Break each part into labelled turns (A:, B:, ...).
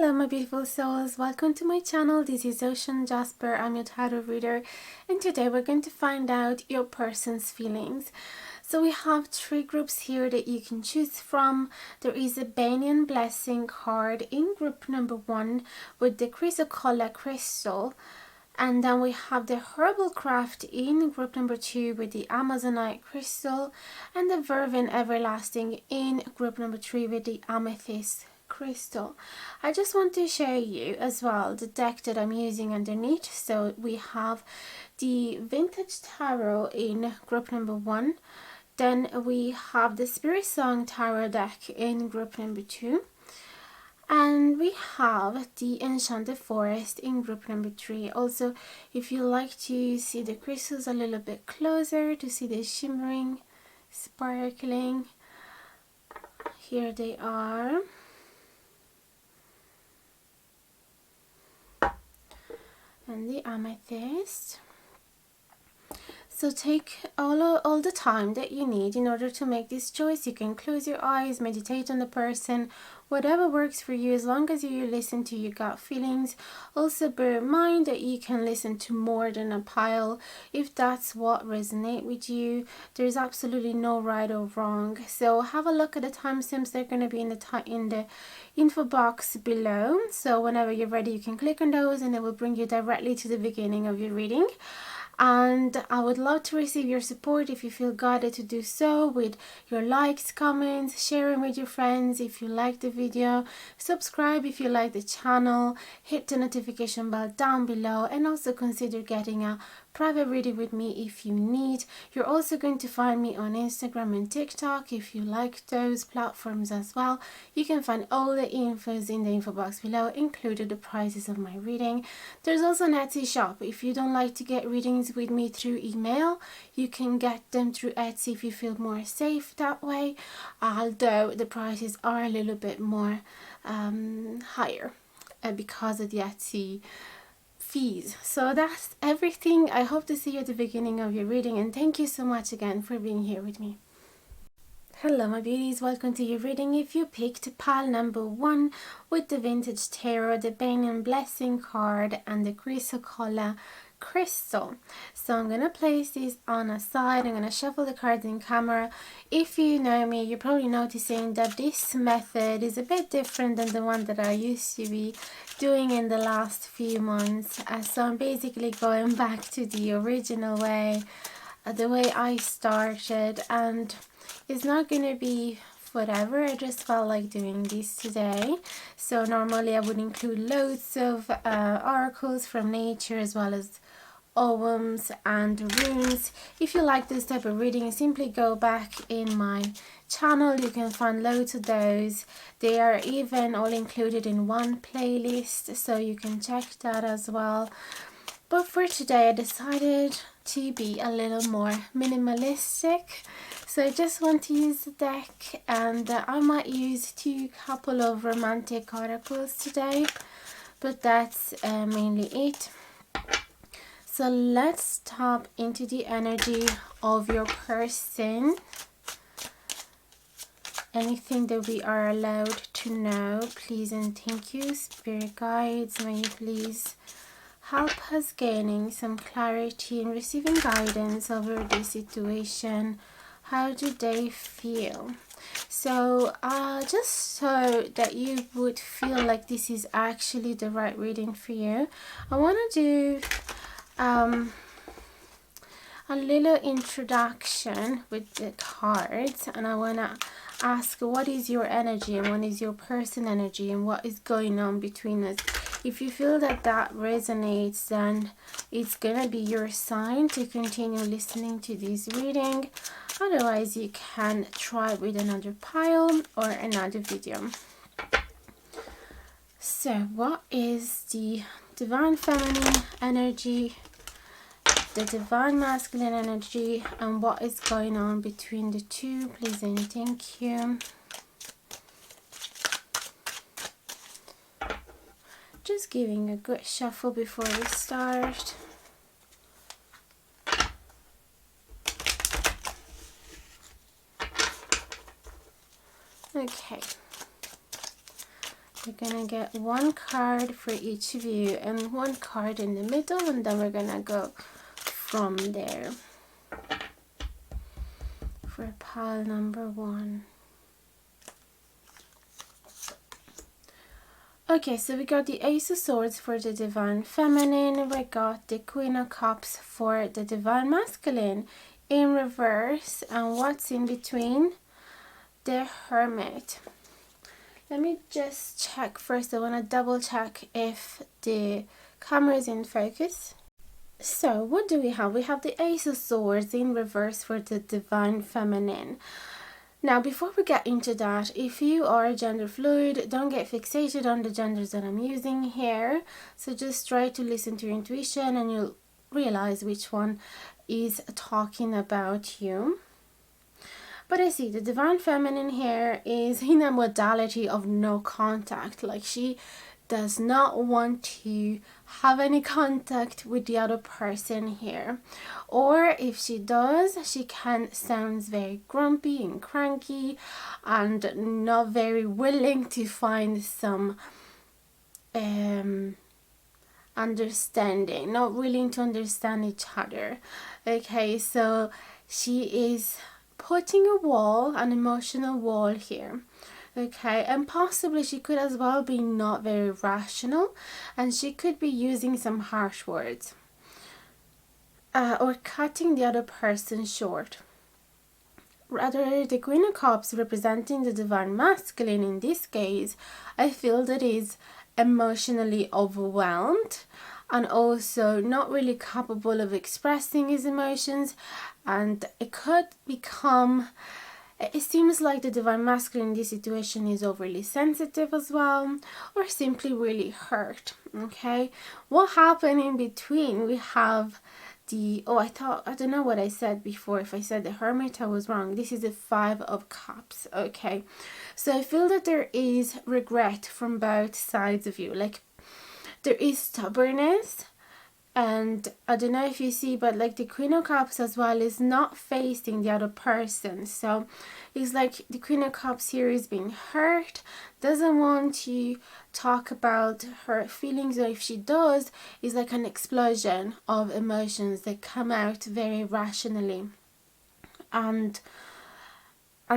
A: Hello my beautiful souls, welcome to my channel. This is Jasper, I'm your tarot reader, and today we're going to find out your person's feelings. So we have three groups here that you can choose from. There is a Banyan Blessing card in group number 1 with the chrysocolla crystal, and then we have the Herbal Craft in group number 2 with the Amazonite crystal, and the Vervin Everlasting in group number 3 with the Amethyst crystal. I just want to show you as well the deck that I'm using underneath. So we have the Vintage Tarot in group number 1, then we have the Spirit Song Tarot deck in group number 2, and we have the Enchanted Forest in group number 3. Also, if you like to see the crystals a little bit closer, to see the shimmering, sparkling, here they are. And the amethyst. So take all the time that you need in order to make this choice. You can close your eyes, meditate on the person, whatever works for you, as long as you listen to your gut feelings. Also bear in mind that you can listen to more than a pile if that's what resonates with you. There's absolutely no right or wrong. So have a look at the timestamps. They're going to be in the info box below. So whenever you're ready, you can click on those and it will bring you directly to the beginning of your reading. And I would love to receive your support if you feel guided to do so, with your likes, comments, sharing with your friends if you like the video, subscribe if you like the channel, hit the notification bell down below, and also consider getting a private reading with me if you need. You're also going to find me on Instagram and TikTok if you like those platforms as well. You can find all the infos in the info box below, including the prices of my reading. There's also an Etsy shop. If you don't like to get readings with me through email, you can get them through Etsy if you feel more safe that way, although the prices are a little bit more higher because of the Etsy fees. So that's everything. I hope to see you at the beginning of your reading, and thank you so much again for being here with me. Hello my beauties, welcome to your reading. If you picked pile number 1 with the Vintage Tarot, the Banyan Blessing card and the chrysocolla crystal, so I'm gonna place this on a side. I'm gonna shuffle the cards in camera. If you know me, you're probably noticing that this method is a bit different than the one that I used to be doing in the last few months. So I'm basically going back to the original way, the way I started, and it's not gonna be whatever. I just felt like doing this today. So normally I would include loads of oracles from nature as well as poems and runes. If you like this type of reading, simply go back in my channel. You can find loads of those. They are even all included in one playlist, so you can check that as well. But for today I decided to be a little more minimalistic, so I just want to use the deck, and I might use a couple of romantic oracles today, but that's mainly it. So let's tap into the energy of your person. Anything that we are allowed to know, please and thank you. Spirit guides, may you please help us gaining some clarity and receiving guidance over this situation. How do they feel? So just so that you would feel like this is actually the right reading for you, I want to do a little introduction with the cards, and I want to ask, what is your energy and what is your person energy and what is going on between us? If you feel that that resonates, then it's gonna be your sign to continue listening to this reading. Otherwise you can try with another pile or another video. So what is the divine feminine energy, the divine masculine energy, and what is going on between the two, please and thank you. Just giving a good shuffle before we start. Okay, We're gonna get one card for each of you and one card in the middle, and then we're gonna go from there for pile number 1. Okay, so we got the Ace of Swords for the Divine Feminine. We got the Queen of Cups for the Divine Masculine in reverse. And what's in between? The Hermit. Let me just check first. I want to double check if the camera is in focus. So what do we have? We have the Ace of Swords in reverse for the Divine Feminine. Now, before we get into that, if you are gender fluid, don't get fixated on the genders that I'm using here. So just try to listen to your intuition and you'll realize which one is talking about you. But I see the Divine Feminine here is in a modality of no contact. Like she does not want to have any contact with the other person here, or if she does, she sounds very grumpy and cranky and not very willing to find some understanding, not willing to understand each other. Okay, so she is putting a wall, an emotional wall here. Okay, and possibly she could as well be not very rational, and she could be using some harsh words or cutting the other person short. Rather, the Queen of Cups representing the Divine Masculine in this case, I feel that is emotionally overwhelmed and also not really capable of expressing his emotions, and it could become, it seems like the Divine Masculine in this situation is overly sensitive as well, or simply really hurt. Okay, what happened in between? We have the, I don't know what I said before. If I said the Hermit, I was wrong. This is the 5 of Cups. Okay, so I feel that there is regret from both sides of you. Like there is stubbornness. And I don't know if you see, but like the Queen of Cups as well is not facing the other person. So it's like the Queen of Cups here is being hurt, doesn't want to talk about her feelings, or if she does, it's like an explosion of emotions that come out very rationally. And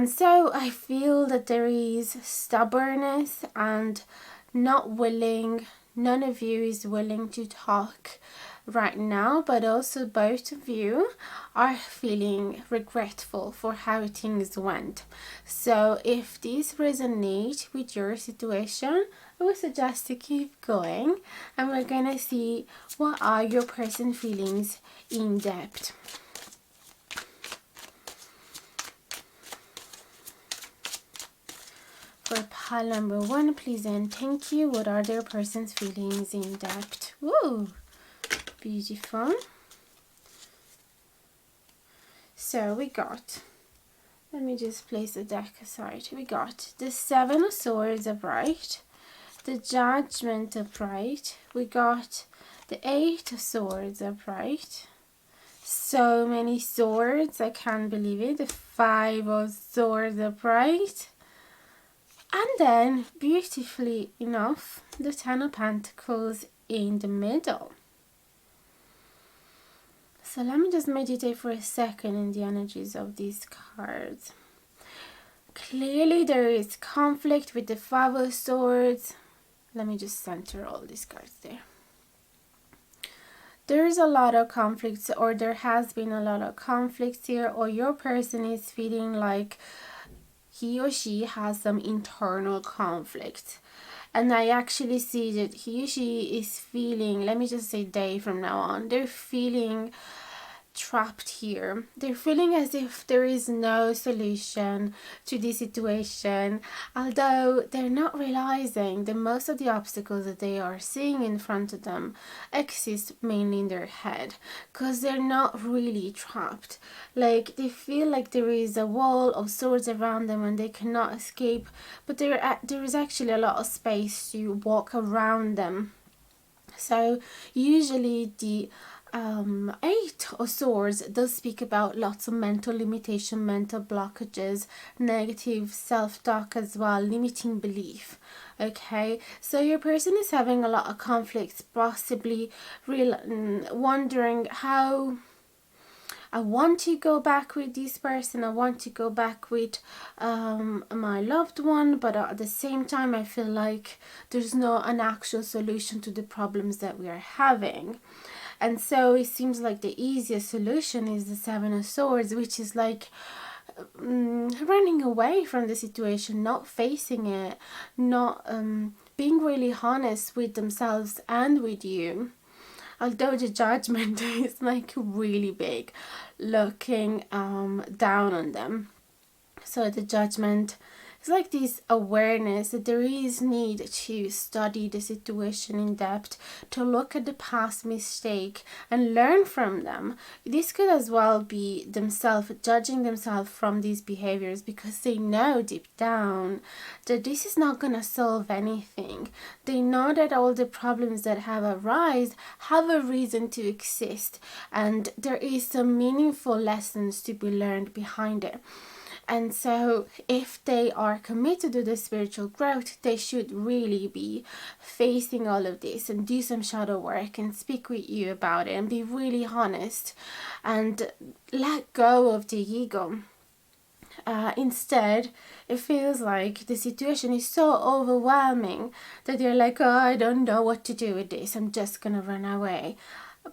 A: so I feel that there is stubbornness and not willing, none of you is willing to talk right now, but also both of you are feeling regretful for how things went. So if these resonate with your situation, I would suggest to keep going, and we're gonna see what are your person feelings in depth. For pile number 1, please and thank you. What are their person's feelings in depth? Woo! Beautiful. So we got, let me just place the deck aside. We got the 7 of Swords upright, the Judgment upright. We got the 8 of Swords upright. So many swords, I can't believe it. The 5 of Swords upright. And then, beautifully enough, the 10 of Pentacles in the middle. So let me just meditate for a second in the energies of these cards. Clearly there is conflict with the 5 of Swords. Let me just center all these cards there. There is a lot of conflicts, or there has been a lot of conflicts here, or your person is feeling like he or she has some internal conflict. And I actually see that he or she is feeling, let me just say they from now on, they're feeling trapped here. They're feeling as if there is no solution to this situation, although they're not realizing that most of the obstacles that they are seeing in front of them exist mainly in their head, because they're not really trapped. Like they feel like there is a wall of swords around them and they cannot escape, but there is actually a lot of space to walk around them. So usually the Eight of Swords does speak about lots of mental limitation, mental blockages, negative self-talk as well, limiting belief. Okay, so your person is having a lot of conflicts, possibly wondering how I want to go back with this person, I want to go back with my loved one, but at the same time I feel like there's no an actual solution to the problems that we are having. And so it seems like the easiest solution is the Seven of Swords, which is like running away from the situation, not facing it, not being really honest with themselves and with you. Although the Judgment is like really big, looking down on them. So the Judgment is like this awareness that there is need to study the situation in depth, to look at the past mistake and learn from them. This could as well be themselves judging themselves from these behaviors, because they know deep down that this is not going to solve anything. They know that all the problems that have arisen have a reason to exist, and there is some meaningful lessons to be learned behind it. And so if they are committed to the spiritual growth, they should really be facing all of this and do some shadow work and speak with you about it and be really honest and let go of the ego. Instead, it feels like the situation is so overwhelming that they're like, oh, I don't know what to do with this, I'm just gonna run away.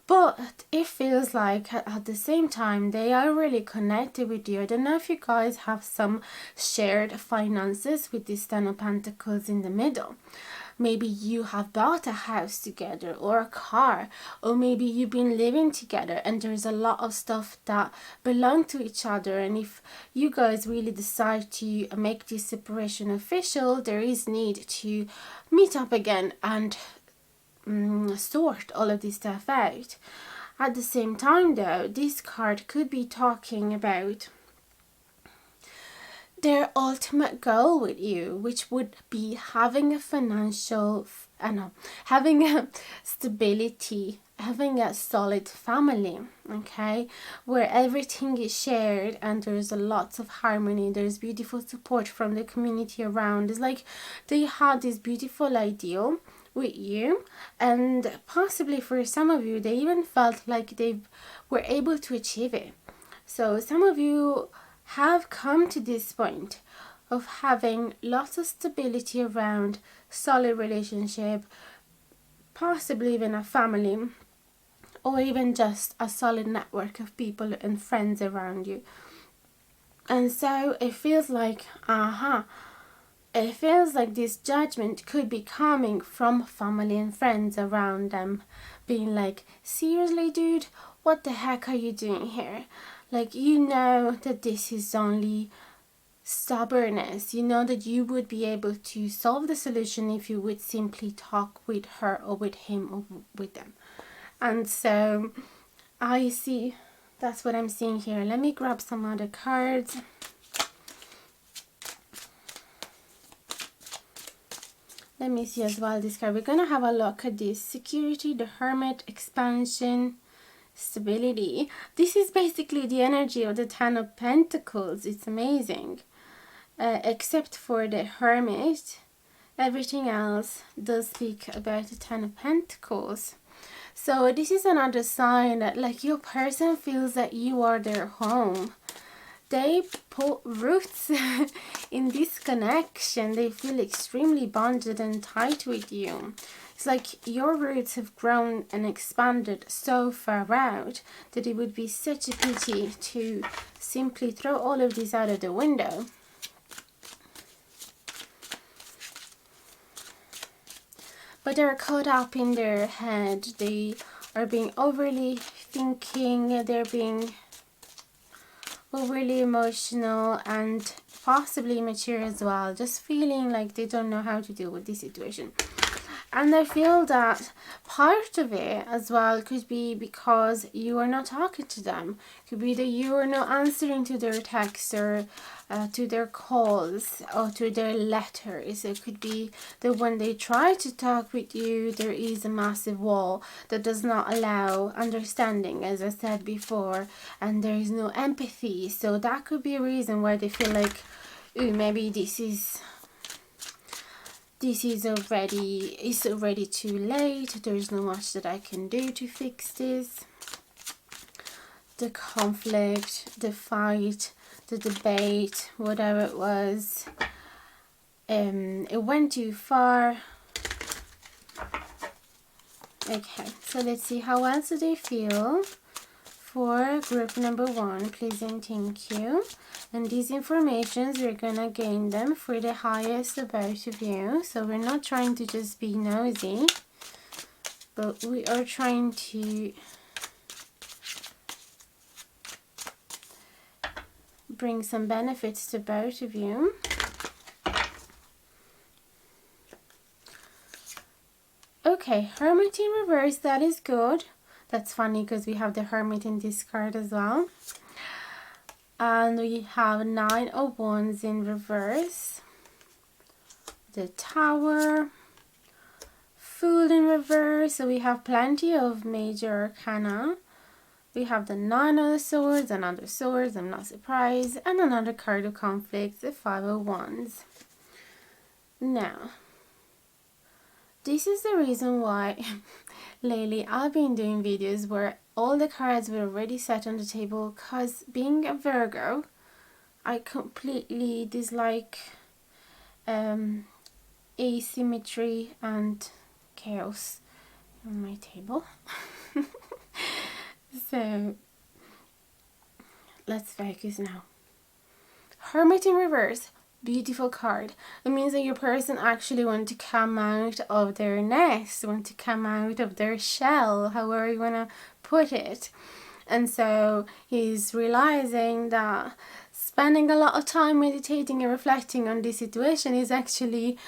A: But it feels like at the same time they are really connected with you. I don't know if you guys have some shared finances with this Ten of Pentacles in the middle. Maybe you have bought a house together or a car, or maybe you've been living together and there's a lot of stuff that belong to each other. And if you guys really decide to make this separation official, there is need to meet up again and sort all of this stuff out. At the same time though, this card could be talking about their ultimate goal with you, which would be having a financial, having a stability, having a solid family, okay, where everything is shared and there's a lots of harmony, there's beautiful support from the community around. It's like they had this beautiful ideal with you, and possibly for some of you they even felt like they were able to achieve it. So some of you have come to this point of having lots of stability around, solid relationship, possibly even a family, or even just a solid network of people and friends around you. And so it feels like it feels like this judgment could be coming from family and friends around them, being like, seriously dude, what the heck are you doing here? Like, you know that this is only stubbornness. You know that you would be able to solve the solution if you would simply talk with her or with him or with them. And so I see, that's what I'm seeing here. Let me grab some other cards. Let me see as well this card. We're going to have a look at this. Security, the Hermit, expansion, stability. This is basically the energy of the Ten of Pentacles. It's amazing. Except for the Hermit, everything else does speak about the Ten of Pentacles. So this is another sign that like your person feels that you are their home. They put roots in this connection. They feel extremely bonded and tight with you. It's like your roots have grown and expanded so far out that it would be such a pity to simply throw all of this out of the window. But they're caught up in their head. They are being overly thinking. They're being overly emotional and possibly immature as well, just feeling like they don't know how to deal with this situation. And I feel that part of it as well could be because you are not talking to them. Could be that you are not answering to their texts or to their calls or to their letters. It could be that when they try to talk with you, there is a massive wall that does not allow understanding, as I said before, and there is no empathy. So that could be a reason why they feel like, ooh, maybe it's already too late. There's not much that I can do to fix this. The conflict, the fight, the debate, whatever it was, it went too far. Okay, so let's see, how else do they feel for group number 1, please and thank you. And these informations, we're gonna gain them for the highest of both of you. So we're not trying to just be nosy, but we are trying to bring some benefits to both of you. Okay, Hermit in reverse, that is good. That's funny because we have the Hermit in this card as well. And we have 9 of Wands in reverse. The Tower. Fool in reverse. So we have plenty of major arcana. We have the 9 of Swords, another Swords, I'm not surprised. And another card of conflict, the 5 of Wands. Now, this is the reason why lately I've been doing videos where all the cards were already set on the table, because being a Virgo, I completely dislike asymmetry and chaos on my table. So let's focus now. Hermit in reverse, beautiful card. It means that your person actually want to come out of their nest, want to come out of their shell, however you want to put it. And so he's realizing that spending a lot of time meditating and reflecting on this situation is actually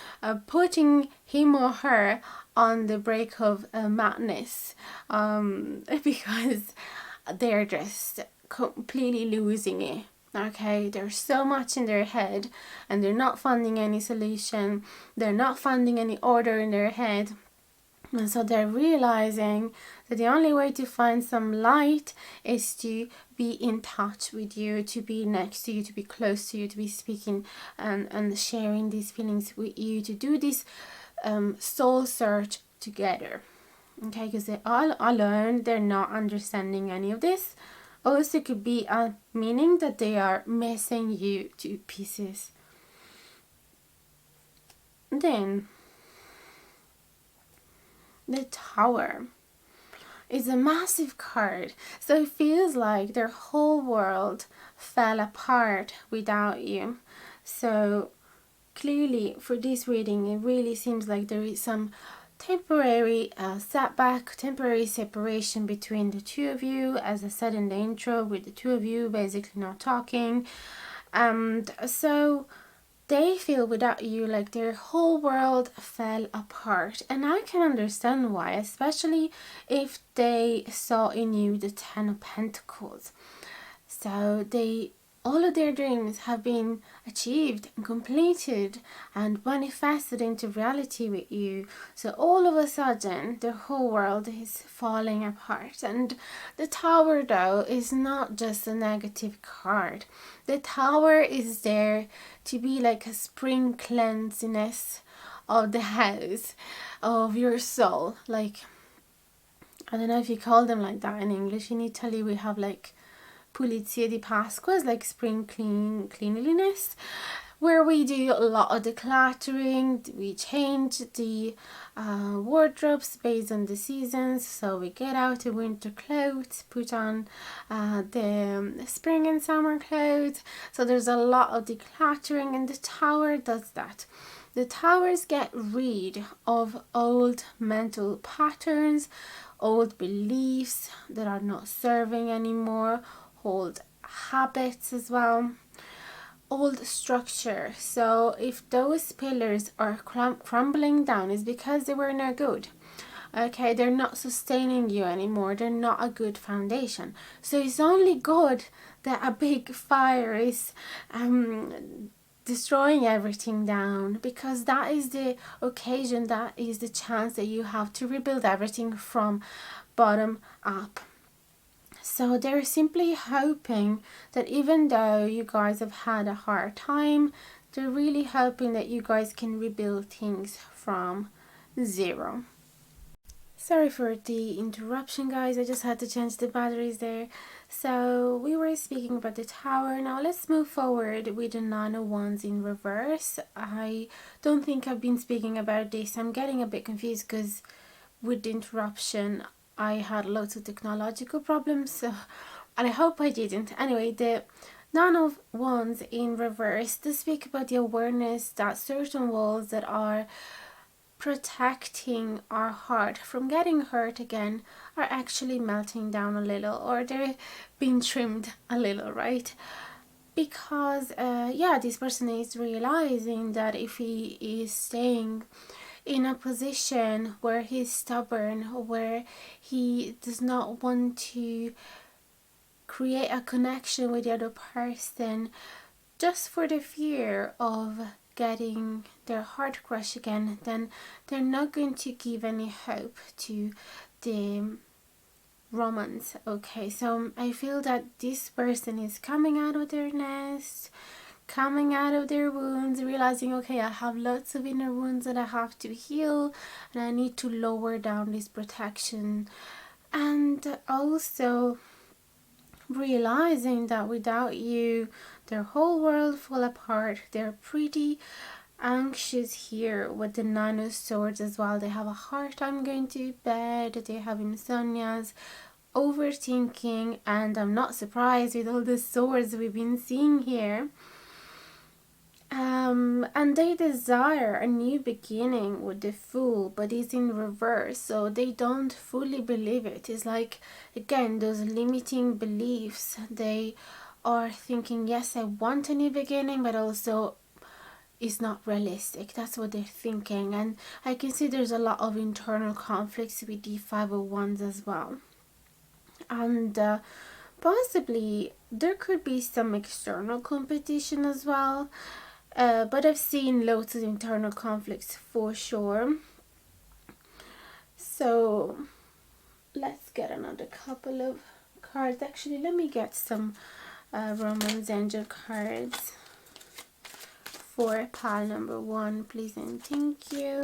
A: putting him or her on the brink of madness, because they're just completely losing it. Okay, there's so much in their head and they're not finding any solution, they're not finding any order in their head. And so they're realizing that the only way to find some light is to be in touch with you, to be next to you, to be close to you, to be speaking and sharing these feelings with you, to do this soul search together. Okay, because they're all alone, they're not understanding any of this. Also could be a meaning that they are missing you to pieces. Then the Tower is a massive card, so it feels like their whole world fell apart without you. So clearly for this reading, it really seems like there is some temporary setback, temporary separation between the two of you, as I said in the intro, with the two of you basically not talking. And so they feel without you like their whole world fell apart. And I can understand why, especially if they saw in you the 10 of Pentacles. So all of their dreams have been achieved and completed and manifested into reality with you. So all of a sudden, the whole world is falling apart. And the Tower, though, is not just a negative card. The Tower is there to be like a spring cleansiness of the house, of your soul. Like, I don't know if you call them like that in English. In Italy, we have like Pulizia di Pasqua, is like spring cleanliness, where we do a lot of decluttering. We change the wardrobes based on the seasons. So we get out the winter clothes, put on the spring and summer clothes. So there's a lot of decluttering, and the Tower does that. The Towers get rid of old mental patterns, old beliefs that are not serving anymore, old habits as well. old structure. So if those pillars are crumbling down, it's because they were no good. Okay, they're not sustaining you anymore. They're not a good foundation. So it's only good that a big fire is destroying everything down, because that is the occasion, that is the chance that you have to rebuild everything from bottom up. So they're simply hoping that even though you guys have had a hard time, they're really hoping that you guys can rebuild things from zero. Sorry for the interruption, guys. I just had to change the batteries there. So we were speaking about the tower. Now let's move forward with the nine of wands in reverse. I don't think I've been speaking about this. I'm getting a bit confused because with the interruption I had lots of technological problems, so, and I hope I didn't. Anyway, the nine of wands in reverse to speak about the awareness that certain walls that are protecting our heart from getting hurt again are actually melting down a little, or they're being trimmed a little, right? Because this person is realizing that if he is staying in a position where he's stubborn, where he does not want to create a connection with the other person just for the fear of getting their heart crushed again, then they're not going to give any hope to the romance. Okay, so I feel that this person is coming out of their nest, coming out of their wounds, realizing, okay, I have lots of inner wounds that I have to heal, and I need to lower down this protection. And also realizing that without you, their whole world fall apart. They're pretty anxious here with the nine of swords as well. They have a hard time going to bed, they have insomnias, overthinking, and I'm not surprised with all the swords we've been seeing here. And they desire a new beginning with the Fool, but it's in reverse, so they don't fully believe it. It's like, again, those limiting beliefs. They are thinking, yes, I want a new beginning, but also it's not realistic. That's what they're thinking. And I can see there's a lot of internal conflicts with the Five of Wands as well. And possibly there could be some external competition as well. But I've seen loads of internal conflicts for sure. So let's get another couple of cards. Actually, let me get some Romance Angel cards for pile number 1, please and thank you.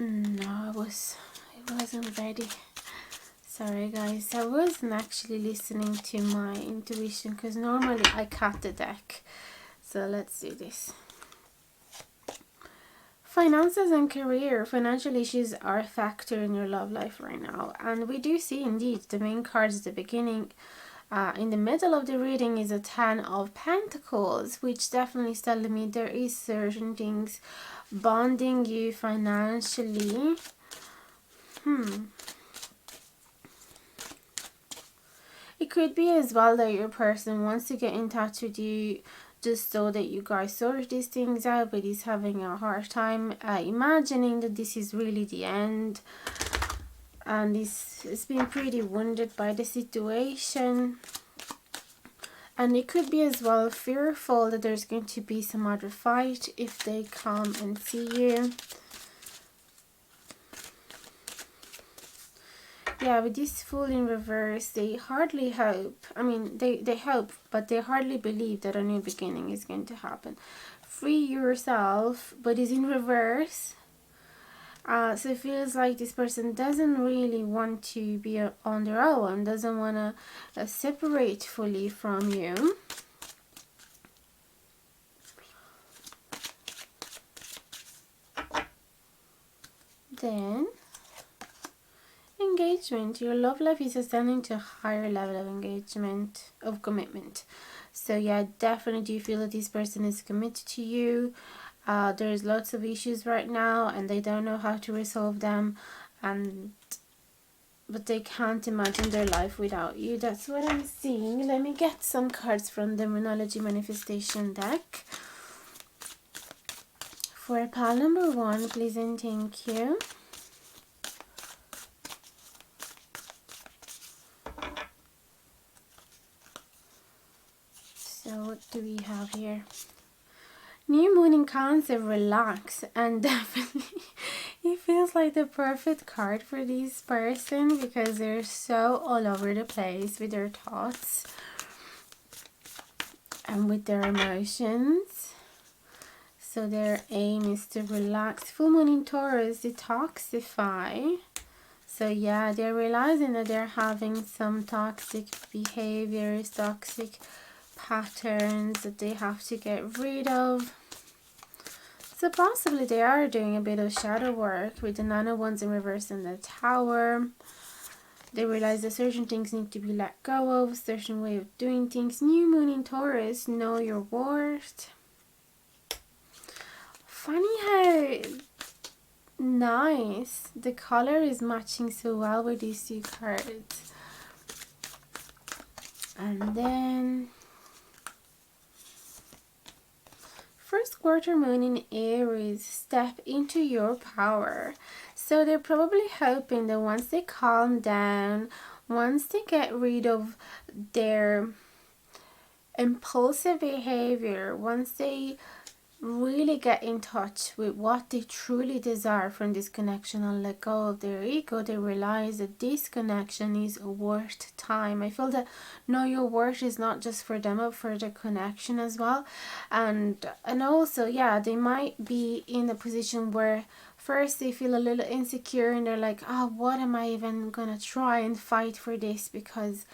A: No, it wasn't ready. Sorry guys, I wasn't actually listening to my intuition because normally I cut the deck. So let's do this. Finances and career. Financial issues are a factor in your love life right now, and we do see indeed the main cards at the beginning. In the middle of the reading is a 10 of Pentacles, which definitely is telling me there is certain things bonding you financially. It could be as well that your person wants to get in touch with you just so that you guys sort these things out, but he's having a hard time imagining that this is really the end. And he's been pretty wounded by the situation. And it could be as well fearful that there's going to be some other fight if they come and see you. Yeah, with this Fool in reverse, they hardly hope. I mean, they hope, but they hardly believe that a new beginning is going to happen. Free yourself, but it's in reverse. So it feels like this person doesn't really want to be on their own, doesn't want to separate fully from you. Then engagement. Your love life is ascending to a higher level of engagement, of commitment. So yeah, definitely do you feel that this person is committed to you. There's lots of issues right now and they don't know how to resolve them, and but they can't imagine their life without you. That's what I'm seeing. Let me get some cards from the Moonology Manifestation deck. For pile number 1, please and thank you. So what do we have here? New moon in Cancer, relax, and definitely it feels like the perfect card for this person because they're so all over the place with their thoughts and with their emotions. So their aim is to relax. Full moon in Taurus, detoxify. So yeah, they're realizing that they're having some toxic behaviors, toxic patterns that they have to get rid of. So possibly they are doing a bit of shadow work with the Nine of Wands in reverse and the Tower. They realize that certain things need to be let go of, certain way of doing things. New moon in Taurus, know your worth. Funny how nice the color is matching so well with these two cards. And then first quarter moon in Aries, step into your power. So they're probably hoping that once they calm down, once they get rid of their impulsive behavior, once they really get in touch with what they truly desire from this connection and let go of their ego, they realize that this connection is worth time. I feel that know your worth is not just for them but for the connection as well. And also, yeah, they might be in a position where first they feel a little insecure and they're like, oh, what am I even gonna try and fight for this because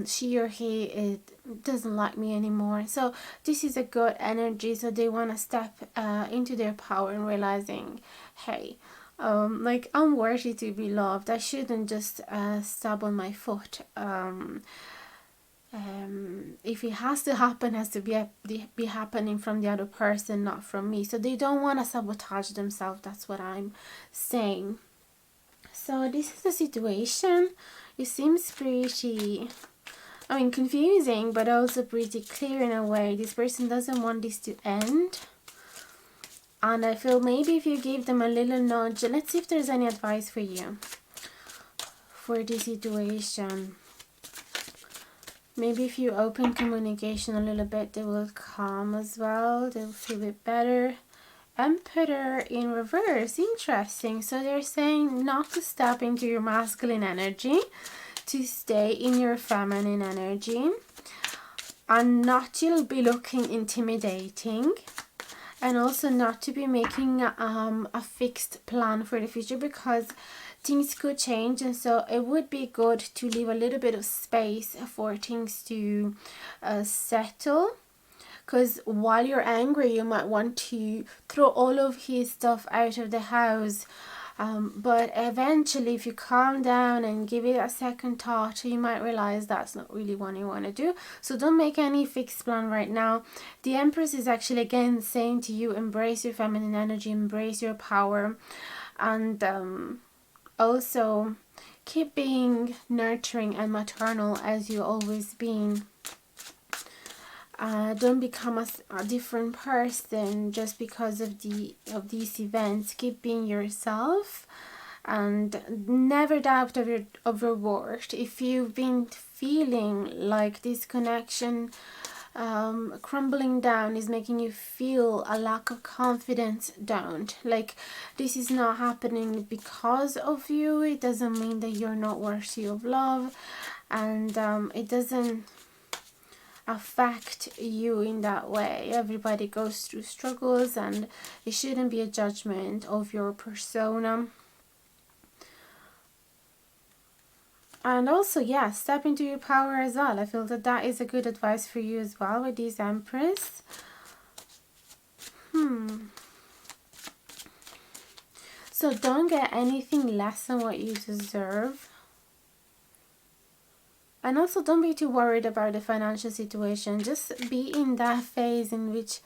A: she or he doesn't like me anymore. So this is a good energy. So they want to step into their power and realizing, hey, like I'm worthy to be loved. I shouldn't just stab on my foot. If it has to happen, has to be happening from the other person, not from me. So they don't want to sabotage themselves. That's what I'm saying. So this is the situation. It seems pretty, confusing, but also pretty clear in a way. This person doesn't want this to end. And I feel maybe if you give them a little nudge, let's see if there's any advice for you for this situation. Maybe if you open communication a little bit, they will calm as well. They'll feel it better. Emperor in reverse, interesting. So they're saying not to step into your masculine energy, to stay in your feminine energy, and not to be looking intimidating, and also not to be making a fixed plan for the future because things could change, and so it would be good to leave a little bit of space for things to settle. Because while you're angry, you might want to throw all of his stuff out of the house. But eventually, if you calm down and give it a second thought, you might realize that's not really what you want to do. So don't make any fixed plan right now. The Empress is actually again saying to you, embrace your feminine energy, embrace your power. And also keep being nurturing and maternal as you always been. Don't become a different person just because of these events. Keep being yourself and never doubt of your worth. If you've been feeling like this connection crumbling down is making you feel a lack of confidence, don't. Like, this is not happening because of you. It doesn't mean that you're not worthy of love, and it doesn't affect you in that way. Everybody goes through struggles, and it shouldn't be a judgment of your persona. And also, yeah, step into your power as well. I feel that that is a good advice for you as well with this Empress. So don't get anything less than what you deserve. And also don't be too worried about the financial situation. Just be in that phase in which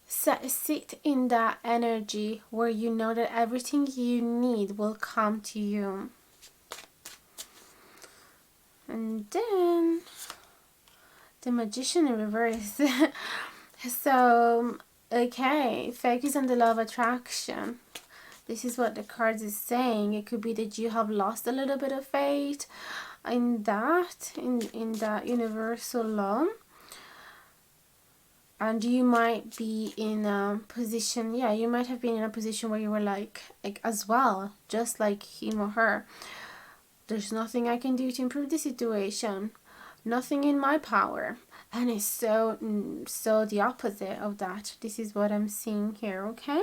A: sit in that energy where you know that everything you need will come to you. And then the Magician in reverse. So, okay, focus on the law of attraction. This is what the cards is saying. It could be that you have lost a little bit of faith in that, in that universal law. And you might be in a position, yeah, you might have been in a position where you were like as well, just like him or her. There's nothing I can do to improve the situation. Nothing in my power. And it's so the opposite of that. This is what I'm seeing here, okay?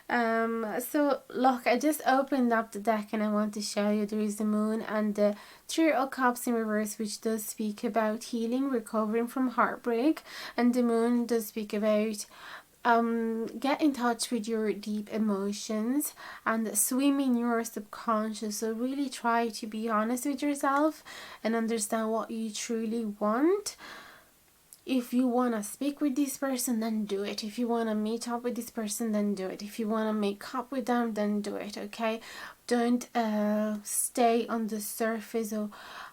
A: So look, I just opened up the deck and I want to show you there is the Moon and the Three of Cups in reverse, which does speak about healing, recovering from heartbreak, and the Moon does speak about get in touch with your deep emotions and swim in your subconscious. So really try to be honest with yourself and understand what you truly want. If you want to speak with this person, then do it. If you want to meet up with this person, then do it. If you want to make up with them, then do it, okay? Don't stay on the surface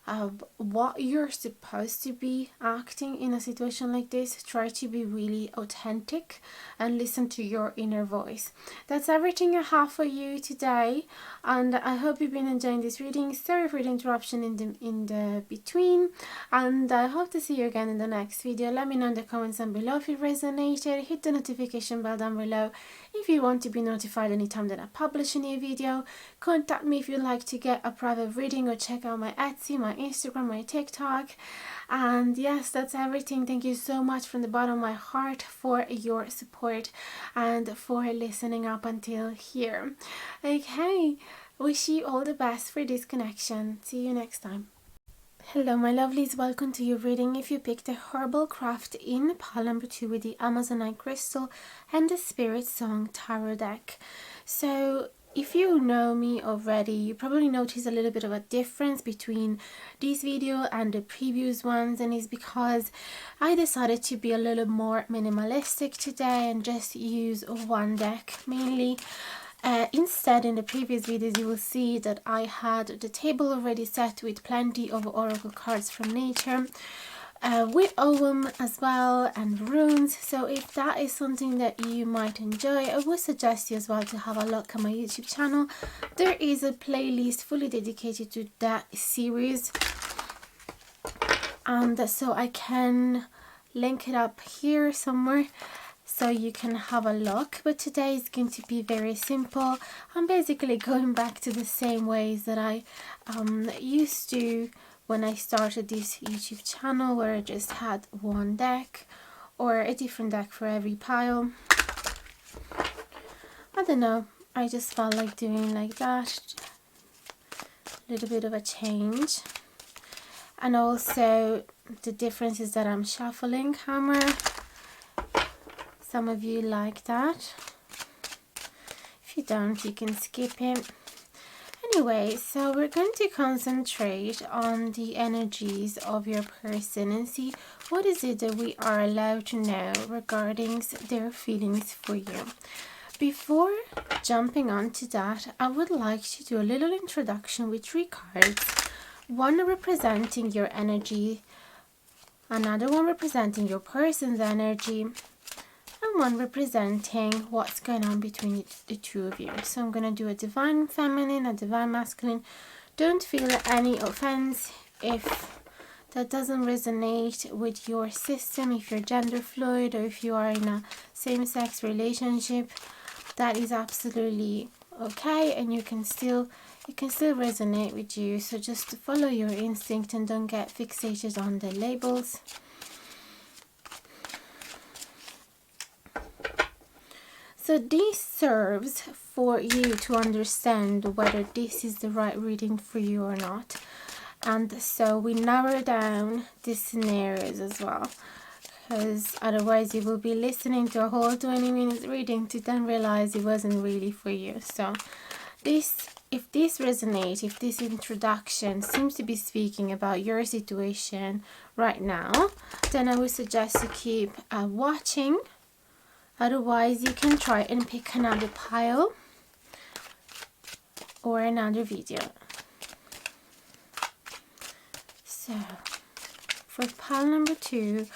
A: of what you're supposed to be acting in a situation like this. Try to be really authentic and listen to your inner voice. That's everything I have for you today, and I hope you've been enjoying this reading. Sorry for the interruption in the between, and I hope to see you again in the next video. Let me know in the comments down below if it resonated. Hit the notification bell down below if you want to be notified anytime that I publish a new video. Contact me if you'd like to get a private reading, or check out my Etsy, my Instagram, my TikTok. And yes, that's everything. Thank you so much from the bottom of my heart for your support and for listening up until here. Okay, wish you all the best for this connection. See you next time. Hello my lovelies, welcome to your reading. If you picked the Herbal Craft in pile number 2 with the Amazonite Crystal and the Spirit Song Tarot deck. So if you know me already, you probably notice a little bit of a difference between this video and the previous ones, and it's because I decided to be a little more minimalistic today and just use one deck mainly. Instead, in the previous videos, you will see that I had the table already set with plenty of oracle cards from nature, with Ogham as well and runes. So if that is something that you might enjoy, I would suggest you as well to have a look at my YouTube channel. There is a playlist fully dedicated to that series, and so I can link it up here somewhere so you can have a look. But today is going to be very simple. I'm basically going back to the same ways that I used to when I started this YouTube channel, where I just had one deck or a different deck for every pile. I don't know, I just felt like doing like that, a little bit of a change. And also the difference is that I'm shuffling hammer. Some of you like that. If you don't, you can skip it. Anyway, so we're going to concentrate on the energies of your person and see what is it that we are allowed to know regarding their feelings for you. Before jumping on to that, I would like to do a little introduction with 3 cards. One representing your energy, another one representing your person's energy, and one representing what's going on between the two of you. So I'm going to do a divine feminine, a divine masculine. Don't feel any offense if that doesn't resonate with your system, if you're gender fluid or if you are in a same-sex relationship. That is absolutely okay, and it can still resonate with you. So just follow your instinct and don't get fixated on the labels. So this serves for you to understand whether this is the right reading for you or not. And so we narrow down the scenarios as well, because otherwise you will be listening to a whole 20 minutes reading to then realize it wasn't really for you. So if this resonates, if this introduction seems to be speaking about your situation right now, then I would suggest to keep watching Otherwise, you can try and pick another pile or another video. So, for pile number 2,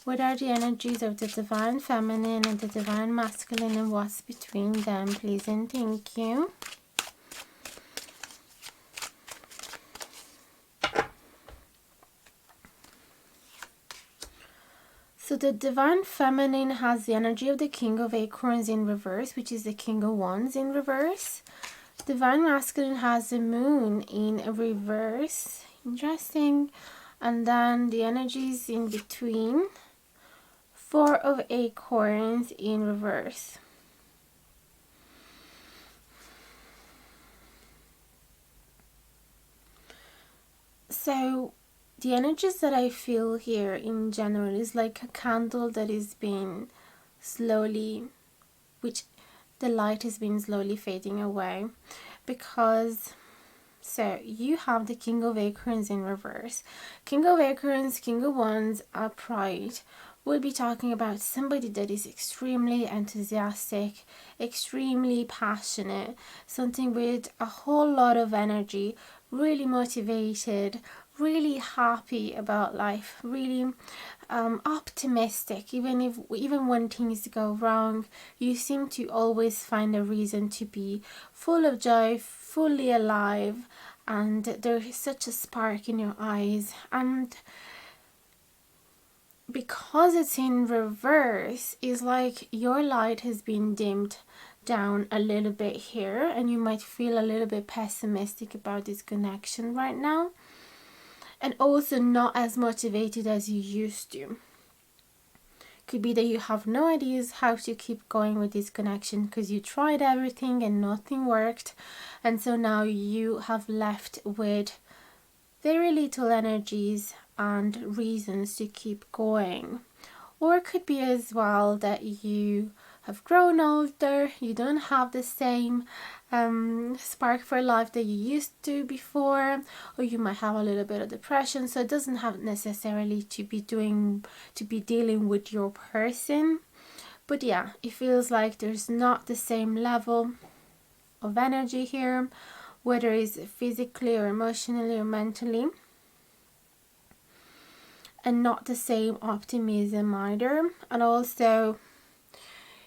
A: what are the energies of the Divine Feminine and the Divine Masculine and what's between them, please and thank you. So the Divine Feminine has the energy of the King of Acorns in reverse, which is the King of Wands in reverse. Divine Masculine has the Moon in reverse. Interesting. And then the energies in between. Four of Acorns in reverse. So the energies that I feel here in general is like a candle that is being slowly, which the light has been slowly fading away, because so you have the King of Acorns in reverse. King of Acorns, King of Wands upright. We'll be talking about somebody that is extremely enthusiastic, extremely passionate, something with a whole lot of energy, really motivated, really happy about life, really optimistic. Even when things go wrong, you seem to always find a reason to be full of joy, fully alive, and there's such a spark in your eyes. And because it's in reverse, it's like your light has been dimmed down a little bit here, and you might feel a little bit pessimistic about this connection right now, and also not as motivated as you used to. Could be that you have no ideas how to keep going with this connection because you tried everything and nothing worked, and so now you have left with very little energies and reasons to keep going. Or it could be as well that you have grown older, you don't have the same spark for life that you used to before, or you might have a little bit of depression. So it doesn't have necessarily to be dealing with your person, but yeah, it feels like there's not the same level of energy here, whether it's physically or emotionally or mentally, and not the same optimism either. And also,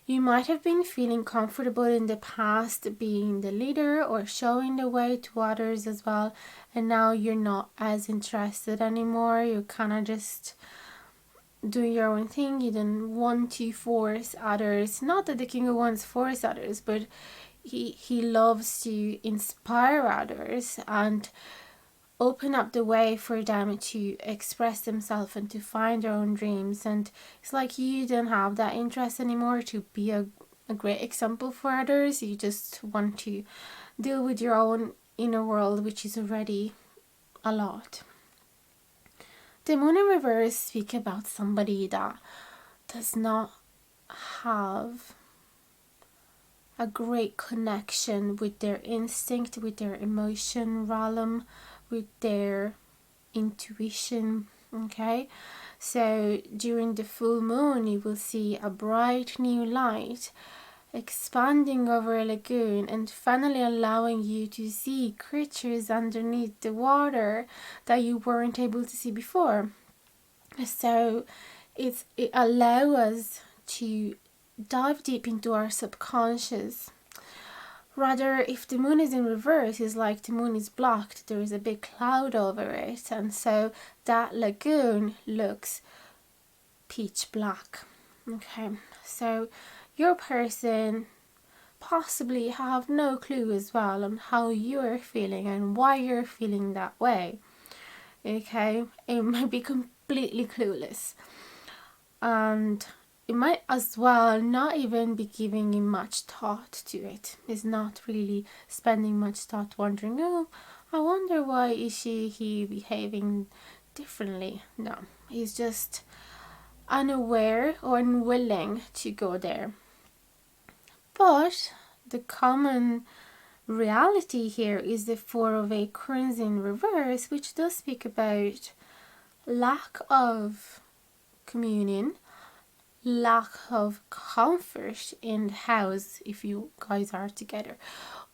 A: you might have been feeling comfortable in the past being the leader or showing the way to others as well, and now you're not as interested anymore. You're kind of just doing your own thing. You don't want to force others. Not that the King of Wands force others, but he loves to inspire others and open up the way for them to express themselves and to find their own dreams. And it's like you don't have that interest anymore to be a great example for others. You just want to deal with your own inner world, which is already a lot. The Moon in reverse speaks about somebody that does not have a great connection with their instinct, with their emotion realm, with their intuition. Okay, so during the full moon you will see a bright new light expanding over a lagoon and finally allowing you to see creatures underneath the water that you weren't able to see before. So it allows us to dive deep into our subconscious. Rather, if the moon is in reverse, it's like the moon is blocked, there is a big cloud over it, and so that lagoon looks pitch black. Okay, so your person possibly have no clue as well on how you're feeling and why you're feeling that way. Okay, it might be completely clueless, and it might as well not even be giving you much thought to it. It's not really spending much thought wondering, oh, I wonder why is he behaving differently. No, he's just unaware or unwilling to go there. But the common reality here is the Four of Acorns in reverse, which does speak about lack of communion, lack of comfort in the house if you guys are together,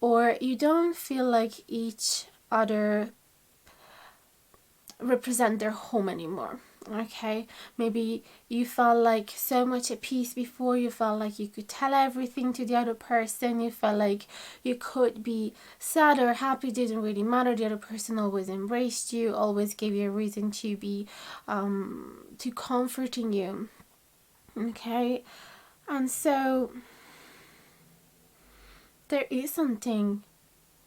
A: or you don't feel like each other represent their home anymore. Okay, maybe you felt like so much at peace before, you felt like you could tell everything to the other person, you felt like you could be sad or happy, it didn't really matter, the other person always embraced you, always gave you a reason to be to comforting you. Okay, and so there is something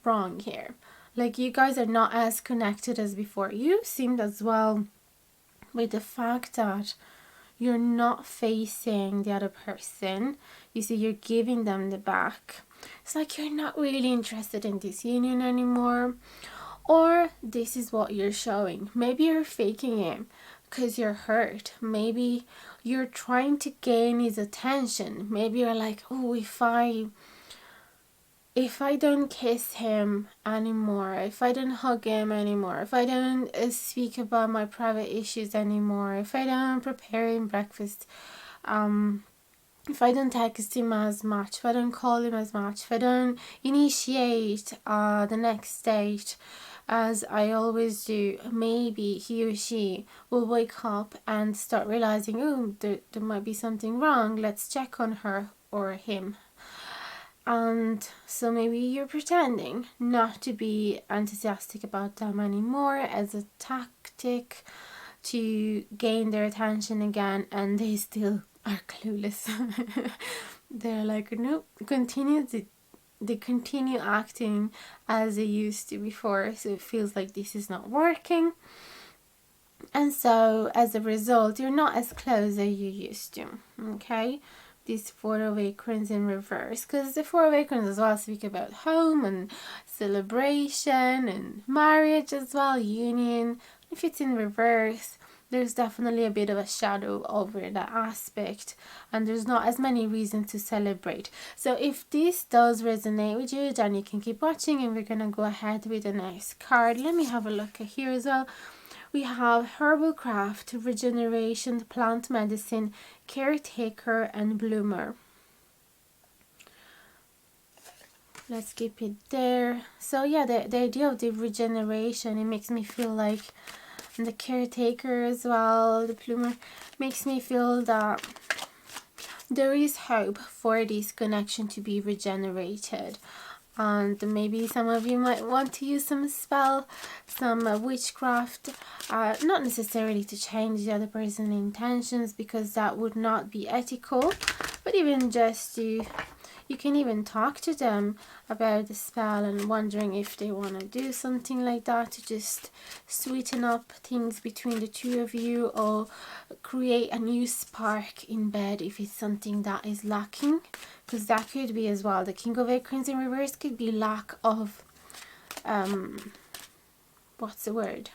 A: wrong here. Like, you guys are not as connected as before. You seemed as well with the fact that you're not facing the other person. You see, you're giving them the back. It's like you're not really interested in this union anymore. Or this is what you're showing. Maybe you're faking it because you're hurt. Maybe you're trying to gain his attention. Maybe you're like, oh, if I don't kiss him anymore, if I don't hug him anymore, if I don't speak about my private issues anymore, if I don't prepare him breakfast, if I don't text him as much, if I don't call him as much, if I don't initiate the next date as I always do, maybe he or she will wake up and start realizing, oh, there might be something wrong, let's check on her or him. And so maybe you're pretending not to be enthusiastic about them anymore as a tactic to gain their attention again, and they still are clueless. They're like, nope, they continue acting as they used to before, so it feels like this is not working. And so as a result, you're not as close as you used to. Okay, this Four of Acorns in reverse, because the Four of Acorns as well speak about home and celebration and marriage as well, union. If it's in reverse, there's definitely a bit of a shadow over that aspect, and there's not as many reasons to celebrate. So if this does resonate with you, then you can keep watching, and we're gonna go ahead with the next card. Let me have a look at here as well. We have Herbal Craft, Regeneration, Plant Medicine, Caretaker, and Bloomer. Let's keep it there. So yeah, the idea of the regeneration, it makes me feel like, and the Caretaker as well, the Bloomer, makes me feel that there is hope for this connection to be regenerated. And maybe some of you might want to use some spell, some witchcraft, not necessarily to change the other person's intentions, because that would not be ethical, but even just to, you can even talk to them about the spell and wondering if they want to do something like that to just sweeten up things between the two of you, or create a new spark in bed if it's something that is lacking, because that could be as well. The King of Acorns in reverse could be lack of what's the word,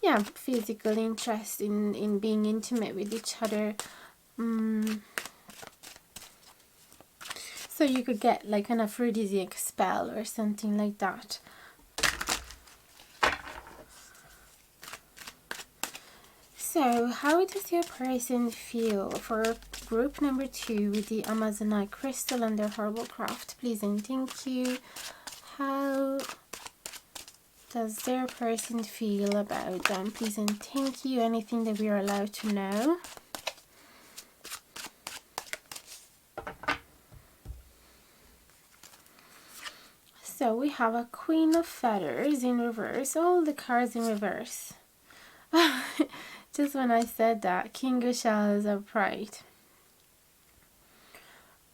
A: yeah, physical interest in being intimate with each other. So you could get like an aphrodisiac spell or something like that. So how does your person feel for group number 2 with the Amazonite crystal and their Herbal Craft? Please and thank you. How does their person feel about them? Please and thank you. Anything that we are allowed to know? So we have a Queen of Feathers in reverse, all the cards in reverse. Just when I said that, King of Shells upright.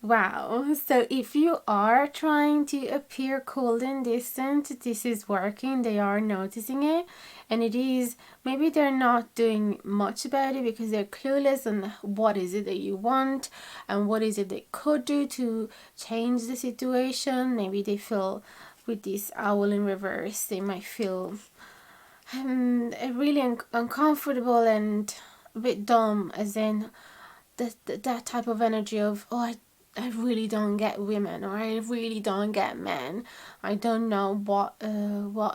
A: Wow, so if you are trying to appear cold and distant, this is working. They are noticing it, and it is, maybe they're not doing much about it because they're clueless on what is it that you want and what is it they could do to change the situation. Maybe they feel with this owl in reverse, they might feel really uncomfortable and a bit dumb, as in that type of energy of, oh, I really don't get women, or I really don't get men. I don't know what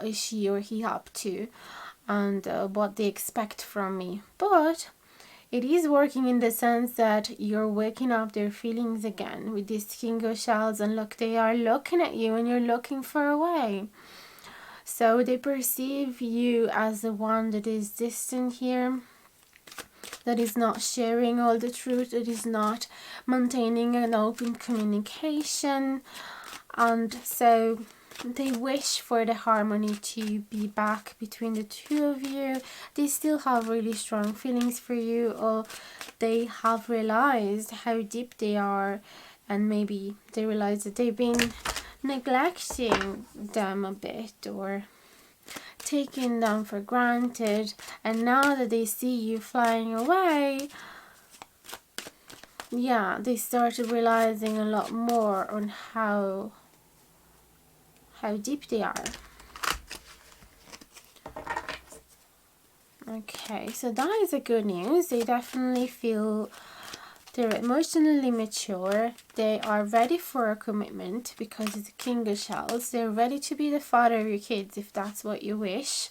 A: is she or he up to, and what they expect from me. But it is working in the sense that you're waking up their feelings again with these king of shells, and look, they are looking at you and you're looking far away. So they perceive you as the one that is distant here, that is not sharing all the truth, that is not maintaining an open communication. And so they wish for the harmony to be back between the two of you. They still have really strong feelings for you, or they have realized how deep they are, and maybe they realize that they've been neglecting them a bit or taking them for granted, and now that they see you flying away, yeah, they started realizing a lot more on how deep they are. Okay, so that is a good news. They definitely feel they're emotionally mature. They are ready for a commitment because it's a king of shells. They're ready to be the father of your kids if that's what you wish.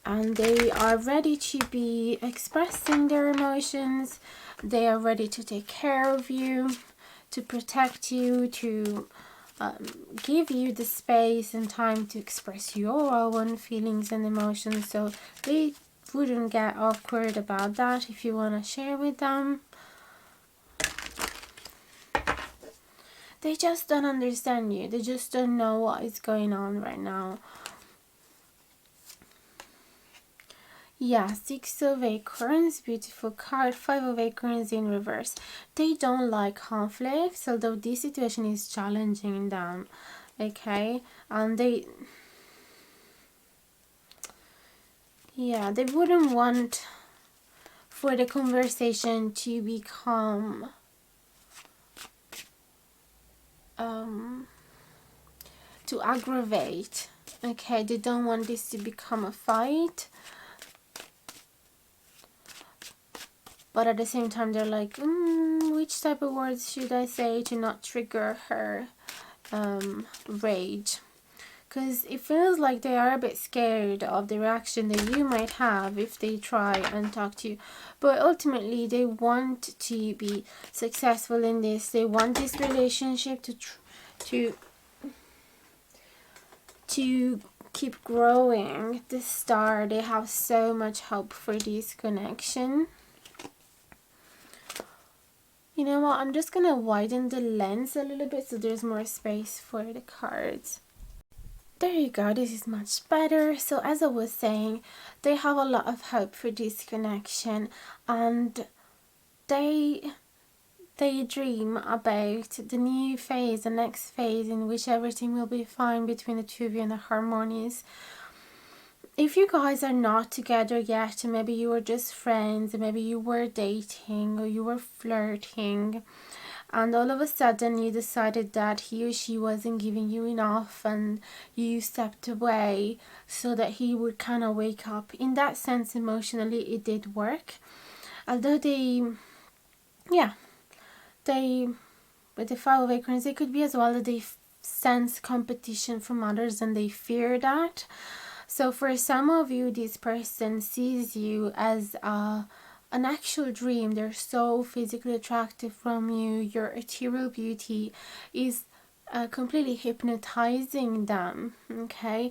A: And they are ready to be expressing their emotions. They are ready to take care of you, to protect you, to give you the space and time to express your own feelings and emotions. So they wouldn't get awkward about that if you want to share with them. They just don't understand you. They just don't know what is going on right now. Yeah, 6 of Acorns, beautiful card. 5 of Acorns in reverse. They don't like conflicts, although this situation is challenging them. Okay, and they wouldn't want for the conversation to become to aggravate. Okay, they don't want this to become a fight. But at the same time, they're like, which type of words should I say to not trigger her rage? Because it feels like they are a bit scared of the reaction that you might have if they try and talk to you. But ultimately, they want to be successful in this. They want this relationship to keep growing. The star, they have so much hope for this connection. You know what, I'm just gonna widen the lens a little bit so there's more space for the cards. There you go, this is much better. So as I was saying, they have a lot of hope for this connection, and they dream about the new phase, the next phase in which everything will be fine between the two of you and the harmonies. If you guys are not together yet, maybe you were just friends, maybe you were dating or you were flirting, and all of a sudden you decided that he or she wasn't giving you enough and you stepped away so that he would kind of wake up. In that sense, emotionally, it did work. Although with the 5 of Acorns, it could be as well that they sense competition from others and they fear that. So for some of you, this person sees you as an actual dream. They're so physically attractive from you. Your ethereal beauty is completely hypnotizing them, okay?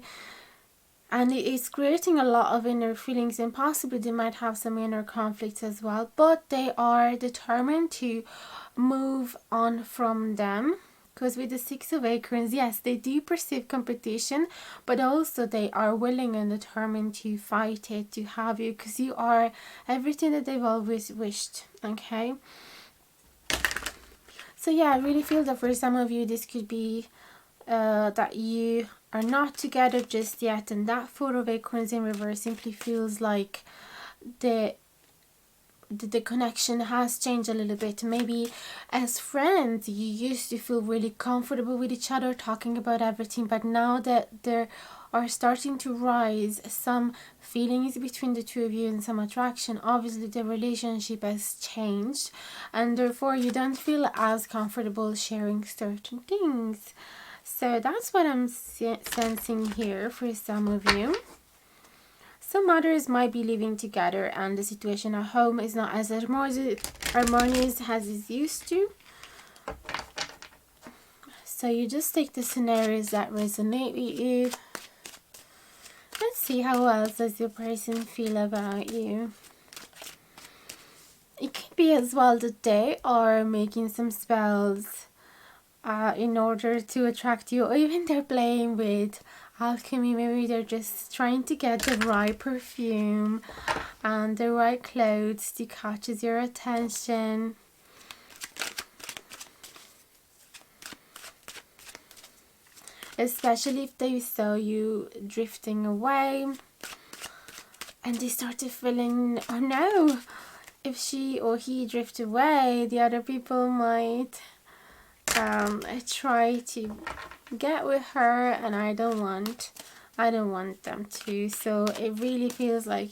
A: And it is creating a lot of inner feelings, and possibly they might have some inner conflicts as well. But they are determined to move on from them. Because with the 6 of Acorns, yes, they do perceive competition, but also they are willing and determined to fight it, to have you, because you are everything that they've always wished, okay? So yeah, I really feel that for some of you, this could be that you are not together just yet, and that 4 of Acorns in reverse simply feels like the connection has changed a little bit. Maybe as friends you used to feel really comfortable with each other, talking about everything, but now that there are starting to rise some feelings between the two of you and some attraction, obviously the relationship has changed, and therefore you don't feel as comfortable sharing certain things. So that's what I'm sensing here for some of you. So two mothers might be living together and the situation at home is not as harmonious as it used to. So you just take the scenarios that resonate with you. Let's see how else does your person feel about you. It could be as well that they are making some spells in order to attract you, or even they're playing with alchemy. Maybe they're just trying to get the right perfume and the right clothes to catch your attention. Especially if they saw you drifting away and they started feeling, oh no, if she or he drift away, the other people might try to get with her, and I don't want them to. So it really feels like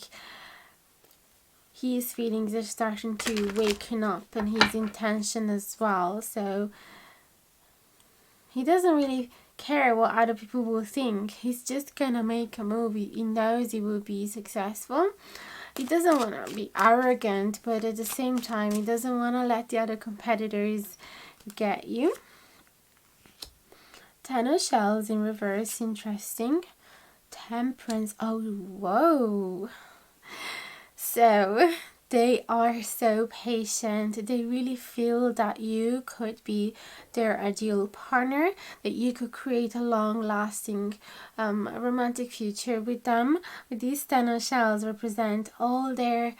A: his feelings are starting to waken up, and his intention as well. So he doesn't really care what other people will think. He's just gonna make a movie. He knows he will be successful. He doesn't want to be arrogant, but at the same time, he doesn't want to let the other competitors get you. Ten of Shells in reverse, interesting. Temperance, oh, whoa. So they are so patient. They really feel that you could be their ideal partner, that you could create a long-lasting romantic future with them. These 10 of Shells represent all their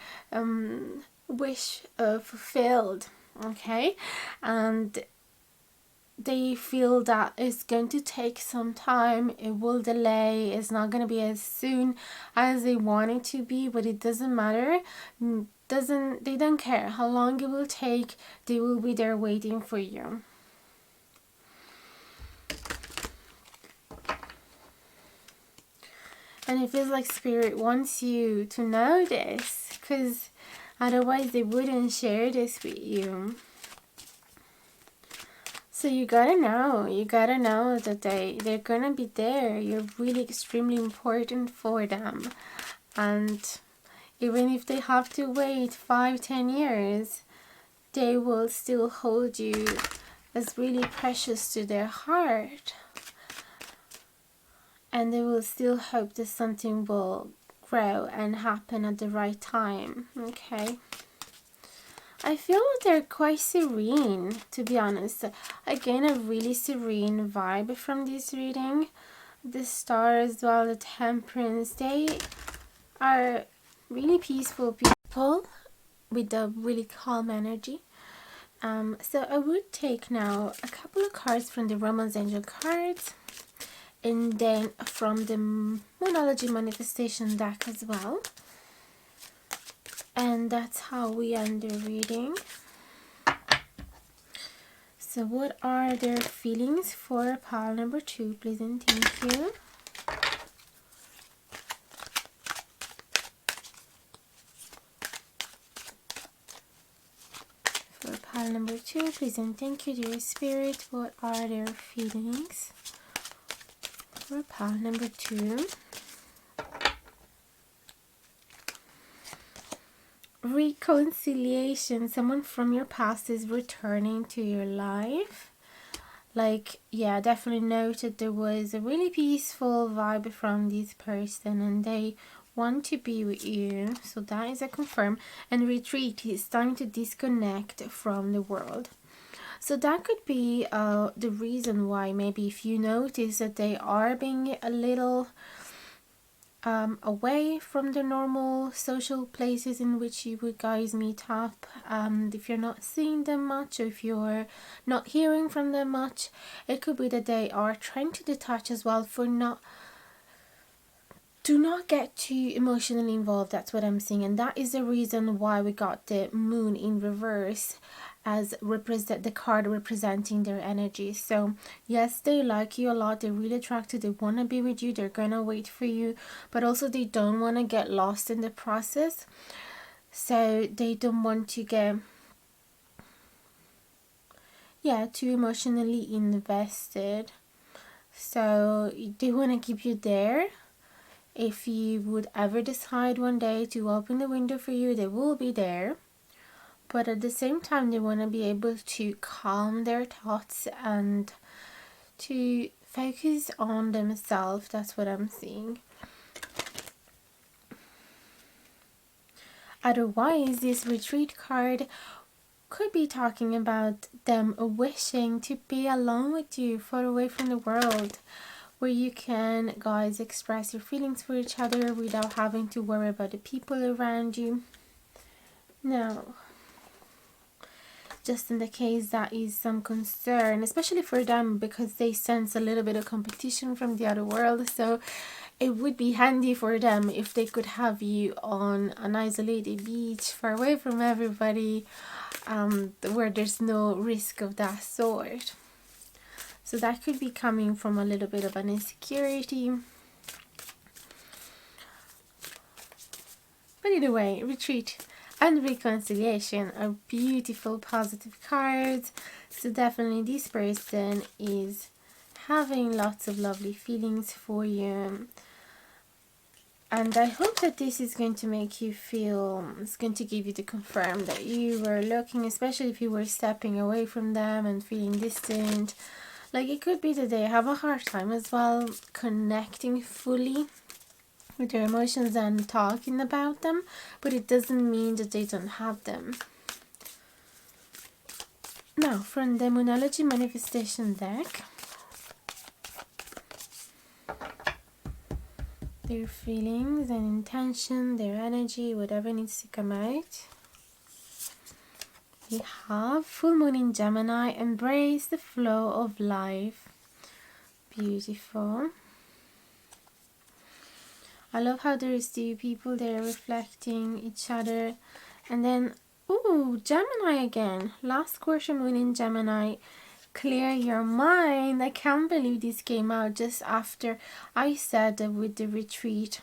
A: wish fulfilled, okay? And they feel that it's going to take some time, it will delay, it's not going to be as soon as they want it to be, but it doesn't matter. They don't care how long it will take. They will be there waiting for you. And it feels like Spirit wants you to know this, because otherwise they wouldn't share this with you. So you gotta know that they're gonna be there. You're really extremely important for them. And even if they have to wait 5-10 years, they will still hold you as really precious to their heart. And they will still hope that something will grow and happen at the right time, okay? I feel that they're quite serene, to be honest. Again, a really serene vibe from this reading. The Star as well, the Temperance. They are really peaceful people with a really calm energy. So I would take now a couple of cards from the Romance Angel cards, and then from the Moonology Manifestation deck as well. And that's how we end the reading. So what are their feelings for pile number 2, please and thank you. For pile number 2, please and thank you, dear Spirit. What are their feelings for pile number 2? Reconciliation. Someone from your past is returning to your life. Like, yeah, definitely noted there was a really peaceful vibe from this person and they want to be with you. So that is a confirm. And retreat. It's time to disconnect from the world. So that could be the reason why maybe if you notice that they are being a little away from the normal social places in which you would guys meet up, if you're not seeing them much, or if you're not hearing from them much, it could be that they are trying to detach as well, for do not get too emotionally involved. That's what I'm seeing, and that is the reason why we got the Moon in reverse as the card representing their energy. So yes, they like you a lot, they're really attracted, they want to be with you, they're gonna wait for you, but also they don't want to get lost in the process. So they don't want to get too emotionally invested. So they want to keep you there If you would ever decide one day to open the window for you, they will be there. But at the same time, they want to be able to calm their thoughts and to focus on themselves. That's what I'm seeing. Otherwise, this retreat card could be talking about them wishing to be alone with you, far away from the world, where you can, guys, express your feelings for each other without having to worry about the people around you. Now, just in the case that is some concern, especially for them, because they sense a little bit of competition from the other world, so it would be handy for them if they could have you on an isolated beach far away from everybody, where there's no risk of that sort. So that could be coming from a little bit of an insecurity. But either way, retreat and reconciliation are beautiful positive cards. So definitely this person is having lots of lovely feelings for you. And I hope that this is going to make you feel, it's going to give you to confirm that you were looking, especially if you were stepping away from them and feeling distant. Like, it could be that they have a hard time as well connecting fully with their emotions and talking about them, but it doesn't mean that they don't have them. Now, from the Moonology Manifestation deck, their feelings and intention, their energy, whatever needs to come out. We have Full Moon in Gemini, embrace the flow of life. Beautiful. I love how there's two people there reflecting each other. And then, ooh, Gemini again. Last quarter moon in Gemini. Clear your mind. I can't believe this came out just after I said that with the retreat,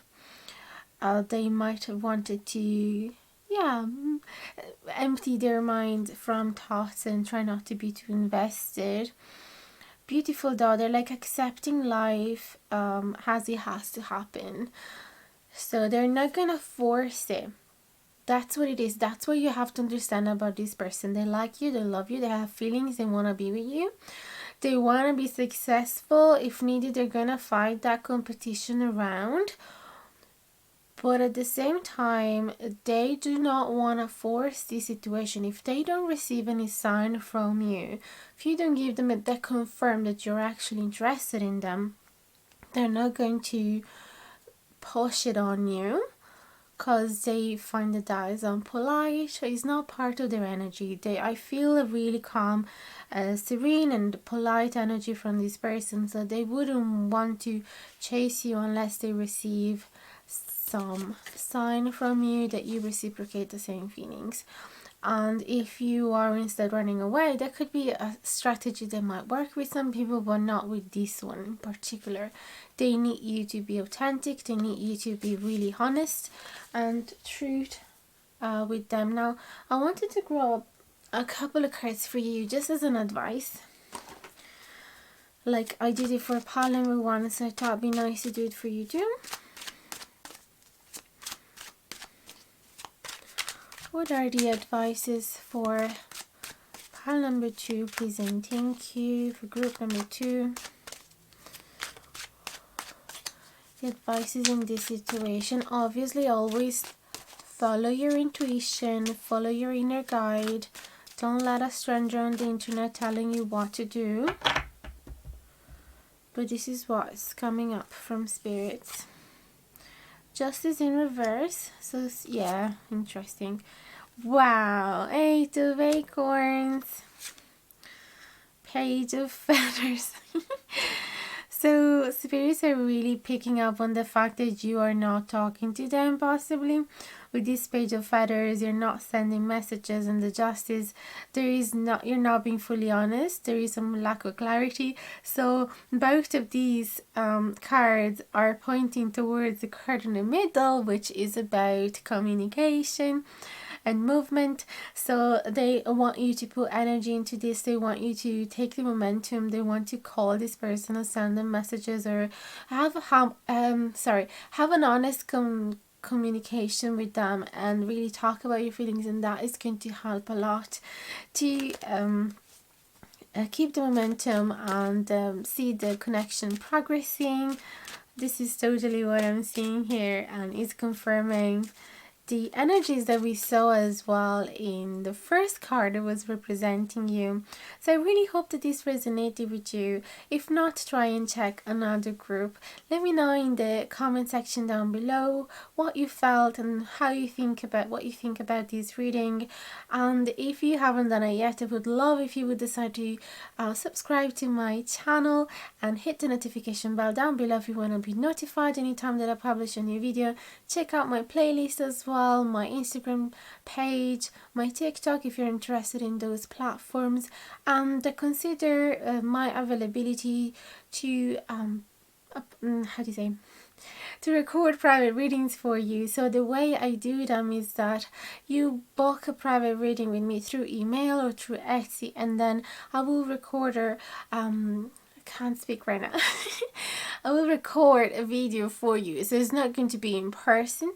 A: they might have wanted to, empty their mind from thoughts and try not to be too invested. Beautiful though, they're like accepting life as it has to happen. So they're not gonna force it. That's what it is. That's what you have to understand about this person. They like you, they love you, they have feelings, they want to be with you. They want to be successful. If needed, they're gonna fight that competition around. But at the same time, they do not want to force this situation. If they don't receive any sign from you, if you don't give them that confirm that you're actually interested in them, they're not going to push it on you because they find that is unpolite. It's not part of their energy. I feel a really calm, serene and polite energy from this person, so they wouldn't want to chase you unless they receive some sign from you that you reciprocate the same feelings. And if you are instead running away, that could be a strategy that might work with some people, but not with this one in particular. They need you to be authentic. They need you to be really honest and true with them. Now, I wanted to grab a couple of cards for you just as an advice. Like I did it for pile number 1, so I thought it'd be nice to do it for you too. What are the advices for pile number 2, please, and thank you for group number 2. The advices in this situation, obviously always follow your intuition, follow your inner guide. Don't let a stranger on the internet telling you what to do. But this is what's coming up from spirits. Justice in reverse. So yeah, interesting. Wow, 8 of acorns, page of feathers. So spirits are really picking up on the fact that you are not talking to them, possibly. With this page of feathers, you're not sending messages, and the justice, you're not being fully honest. There is some lack of clarity. So both of these cards are pointing towards the card in the middle, which is about communication. and movement. So they want you to put energy into this. They want you to take the momentum. They want to call this person or send them messages, or have an honest communication with them and really talk about your feelings, and that is going to help a lot to keep the momentum and see the connection progressing. This is totally what I'm seeing here, and it's confirming the energies that we saw as well in the first card that was representing you. So I really hope that this resonated with you. If not, try and check another group. Let me know in the comment section down below what you felt and how you think about what you think about this reading. And if you haven't done it yet, I would love if you would decide to subscribe to my channel and hit the notification bell down below if you want to be notified anytime that I publish a new video. Check out my playlist as well, my Instagram page, my TikTok if you're interested in those platforms, and consider my availability to to record private readings for you. So the way I do them is that you book a private reading with me through email or through Etsy, and then I will record can't speak right now. I will record a video for you. So it's not going to be in person,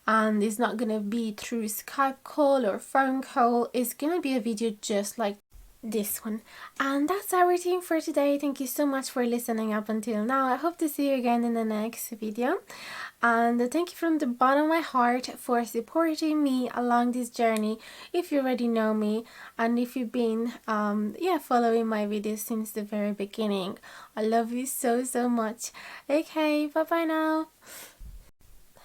A: and it's not going to be through Skype call or phone call. It's going to be a video just like this one. And that's everything for today. Thank you so much for listening up until now. I hope to see you again in the next video, and thank you from the bottom of my heart for supporting me along this journey. If you already know me, and if you've been following my videos since the very beginning, I love you so much. Okay, bye bye now.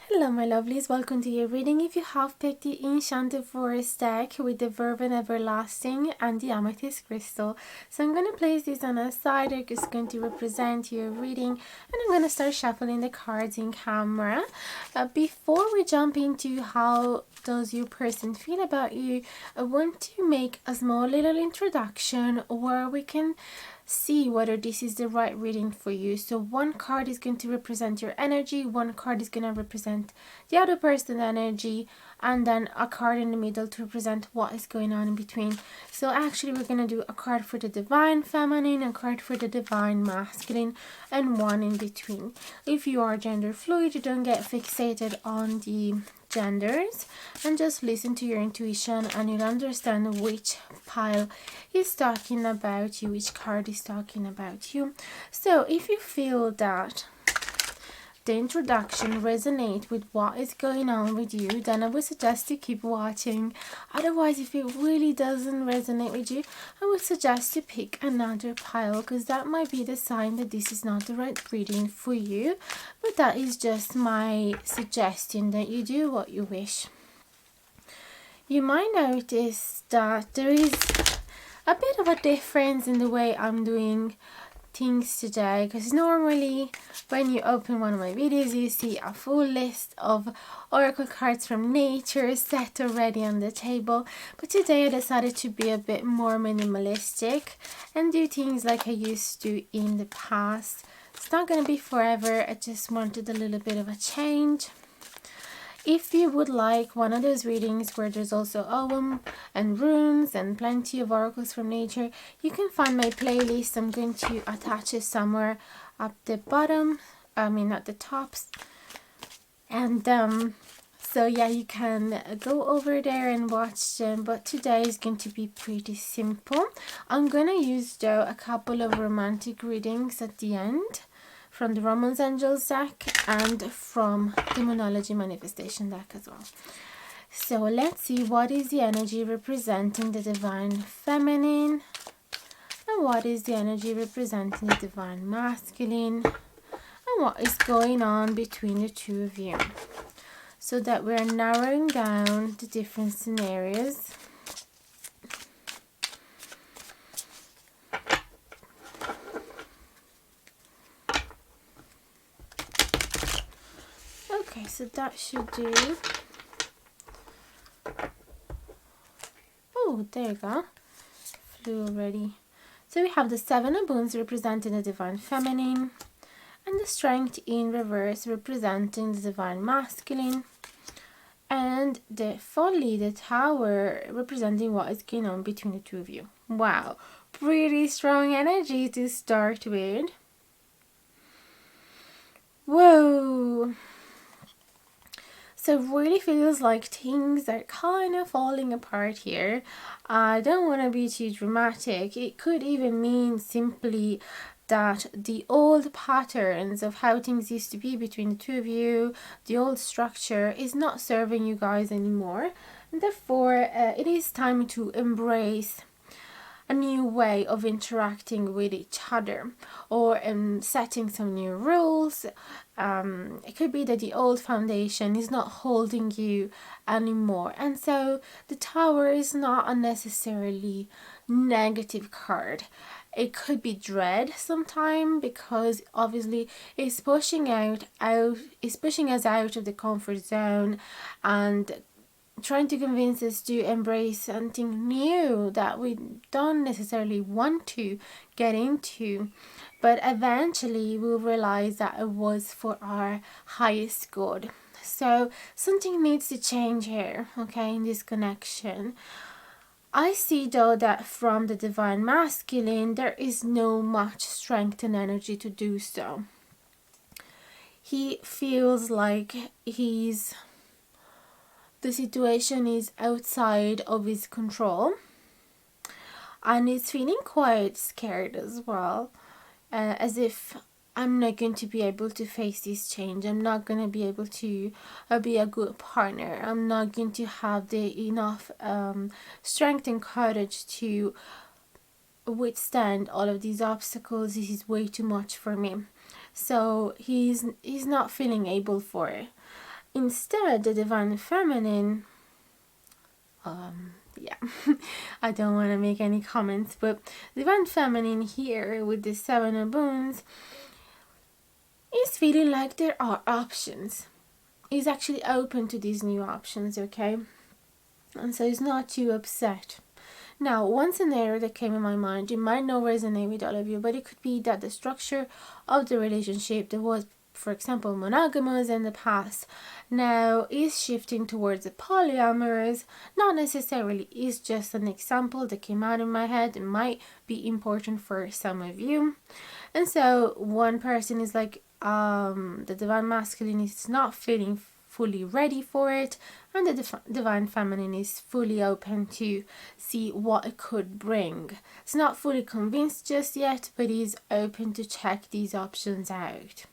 A: Hello my lovelies, welcome to your reading. If you have picked the Enchanted Forest deck with the Verve Everlasting and the Amethyst Crystal. So I'm going to place this on a side. They're just going to represent your reading, and I'm going to start shuffling the cards in camera. Before we jump into how does your person feel about you, I want to make a small little introduction where we can see whether this is the right reading for you. So one card is going to represent your energy, one card is going to represent the other person's energy, and then a card in the middle to represent what is going on in between. So actually we're going to do a card for the Divine Feminine, a card for the Divine Masculine, and one in between. If you are gender fluid, you don't get fixated on the genders, and just listen to your intuition and you'll understand which pile is talking about you, which card is talking about you. So if you feel that the introduction resonates with what is going on with you, then I would suggest to keep watching. Otherwise, if it really doesn't resonate with you, I would suggest to pick another pile, because that might be the sign that this is not the right reading for you. But that is just my suggestion, that you do what you wish. You might notice that there is a bit of a difference in the way I'm doing things today, because normally when you open one of my videos you see a full list of oracle cards from nature set already on the table, but today I decided to be a bit more minimalistic and do things like I used to in the past. It's not going to be forever, I just wanted a little bit of a change. If you would like one of those readings where there's also Ogham and runes and plenty of oracles from nature, you can find my playlist. I'm going to attach it somewhere at the bottom, at the tops. And so yeah, you can go over there and watch them, but today is going to be pretty simple. I'm going to use though a couple of romantic readings at the end, from the Romance Angels deck and from the Moonology Manifestation deck as well. So let's see what is the energy representing the Divine Feminine, and what is the energy representing the Divine Masculine, and what is going on between the two of you, so that we're narrowing down the different scenarios. Okay, so that should do. Oh, there you go. Flew already. So we have the Seven of Wands representing the Divine Feminine, and the Strength in reverse representing the Divine Masculine, and the folly, the tower, representing what is going on between the two of you. Wow, pretty strong energy to start with. Whoa. So it really feels like things are kind of falling apart here. I don't want to be too dramatic. It could even mean simply that the old patterns of how things used to be between the two of you, the old structure, is not serving you guys anymore. And therefore, it is time to embrace a new way of interacting with each other, or setting some new rules. It could be that the old foundation is not holding you anymore, and so the tower is not a necessarily negative card. It could be dread sometime, because obviously it's pushing us out of the comfort zone and trying to convince us to embrace something new that we don't necessarily want to get into, but eventually we'll realize that it was for our highest good. So something needs to change here, okay, in this connection. I see though that from the divine masculine there is no much strength and energy to do so. He feels like the situation is outside of his control, and he's feeling quite scared as well, as if I'm not going to be able to face this change. I'm not going to be able to be a good partner. I'm not going to have the enough strength and courage to withstand all of these obstacles. This is way too much for me. So he's not feeling able for it. Instead, the divine feminine, yeah, I don't want to make any comments, but divine feminine here with the 7 of Wands is feeling like there are options. He's actually open to these new options, okay? And so he's not too upset. Now, one scenario that came in my mind, it might not resonate with all of you, but it could be that the structure of the relationship that was, for example, monogamous in the past, now is shifting towards a polyamorous. Not necessarily, is just an example that came out in my head. It might be important for some of you. And so one person is like, the divine masculine is not feeling fully ready for it, and the divine feminine is fully open to see what it could bring. It's not fully convinced just yet, but is open to check these options out.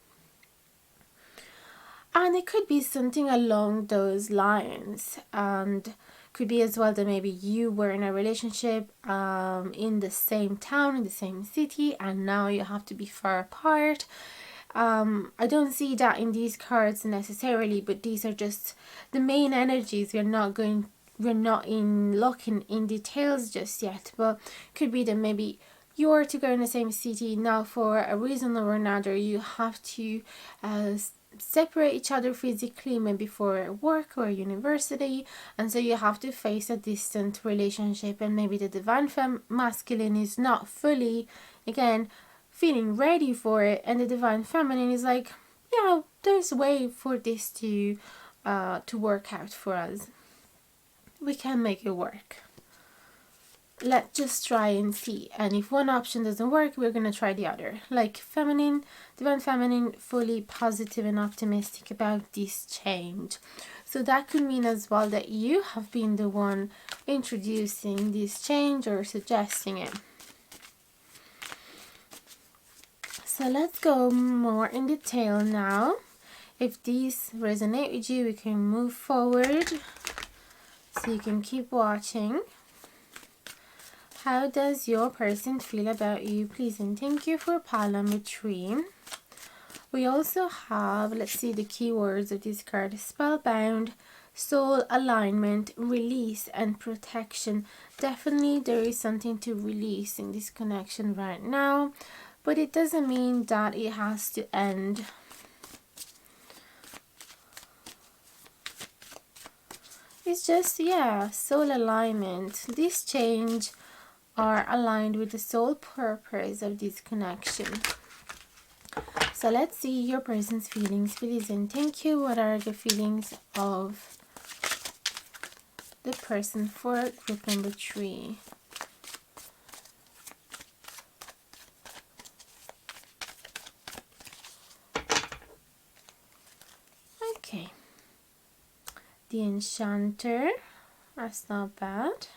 A: And it could be something along those lines, and could be as well that maybe you were in a relationship in the same town, in the same city, and now you have to be far apart. I don't see that in these cards necessarily, but these are just the main energies. We're not looking in details just yet, but could be that maybe you're together in the same city now. For a reason or another, you have to separate each other physically, maybe for work or university, and so you have to face a distant relationship, and maybe the divine masculine is not fully, again, feeling ready for it, and the divine feminine is like, yeah, there's a way for this to work out for us. We can make it work. Let's just try and see. And if one option doesn't work, we're gonna try the other. Like feminine, divine feminine, fully positive and optimistic about this change. So that could mean as well that you have been the one introducing this change or suggesting it. So let's go more in detail now. If these resonate with you, we can move forward. So you can keep watching. How does your person feel about you, please? And thank you for pile number 3. We also have, let's see the keywords of this card: spellbound, soul alignment, release, and protection. Definitely there is something to release in this connection right now, but it doesn't mean that it has to end. It's just, yeah, soul alignment. This change are aligned with the soul purpose of this connection. So let's see your person's feelings, please, and thank you. What are the feelings of the person for group number 3. Okay. The Enchanter. That's not bad.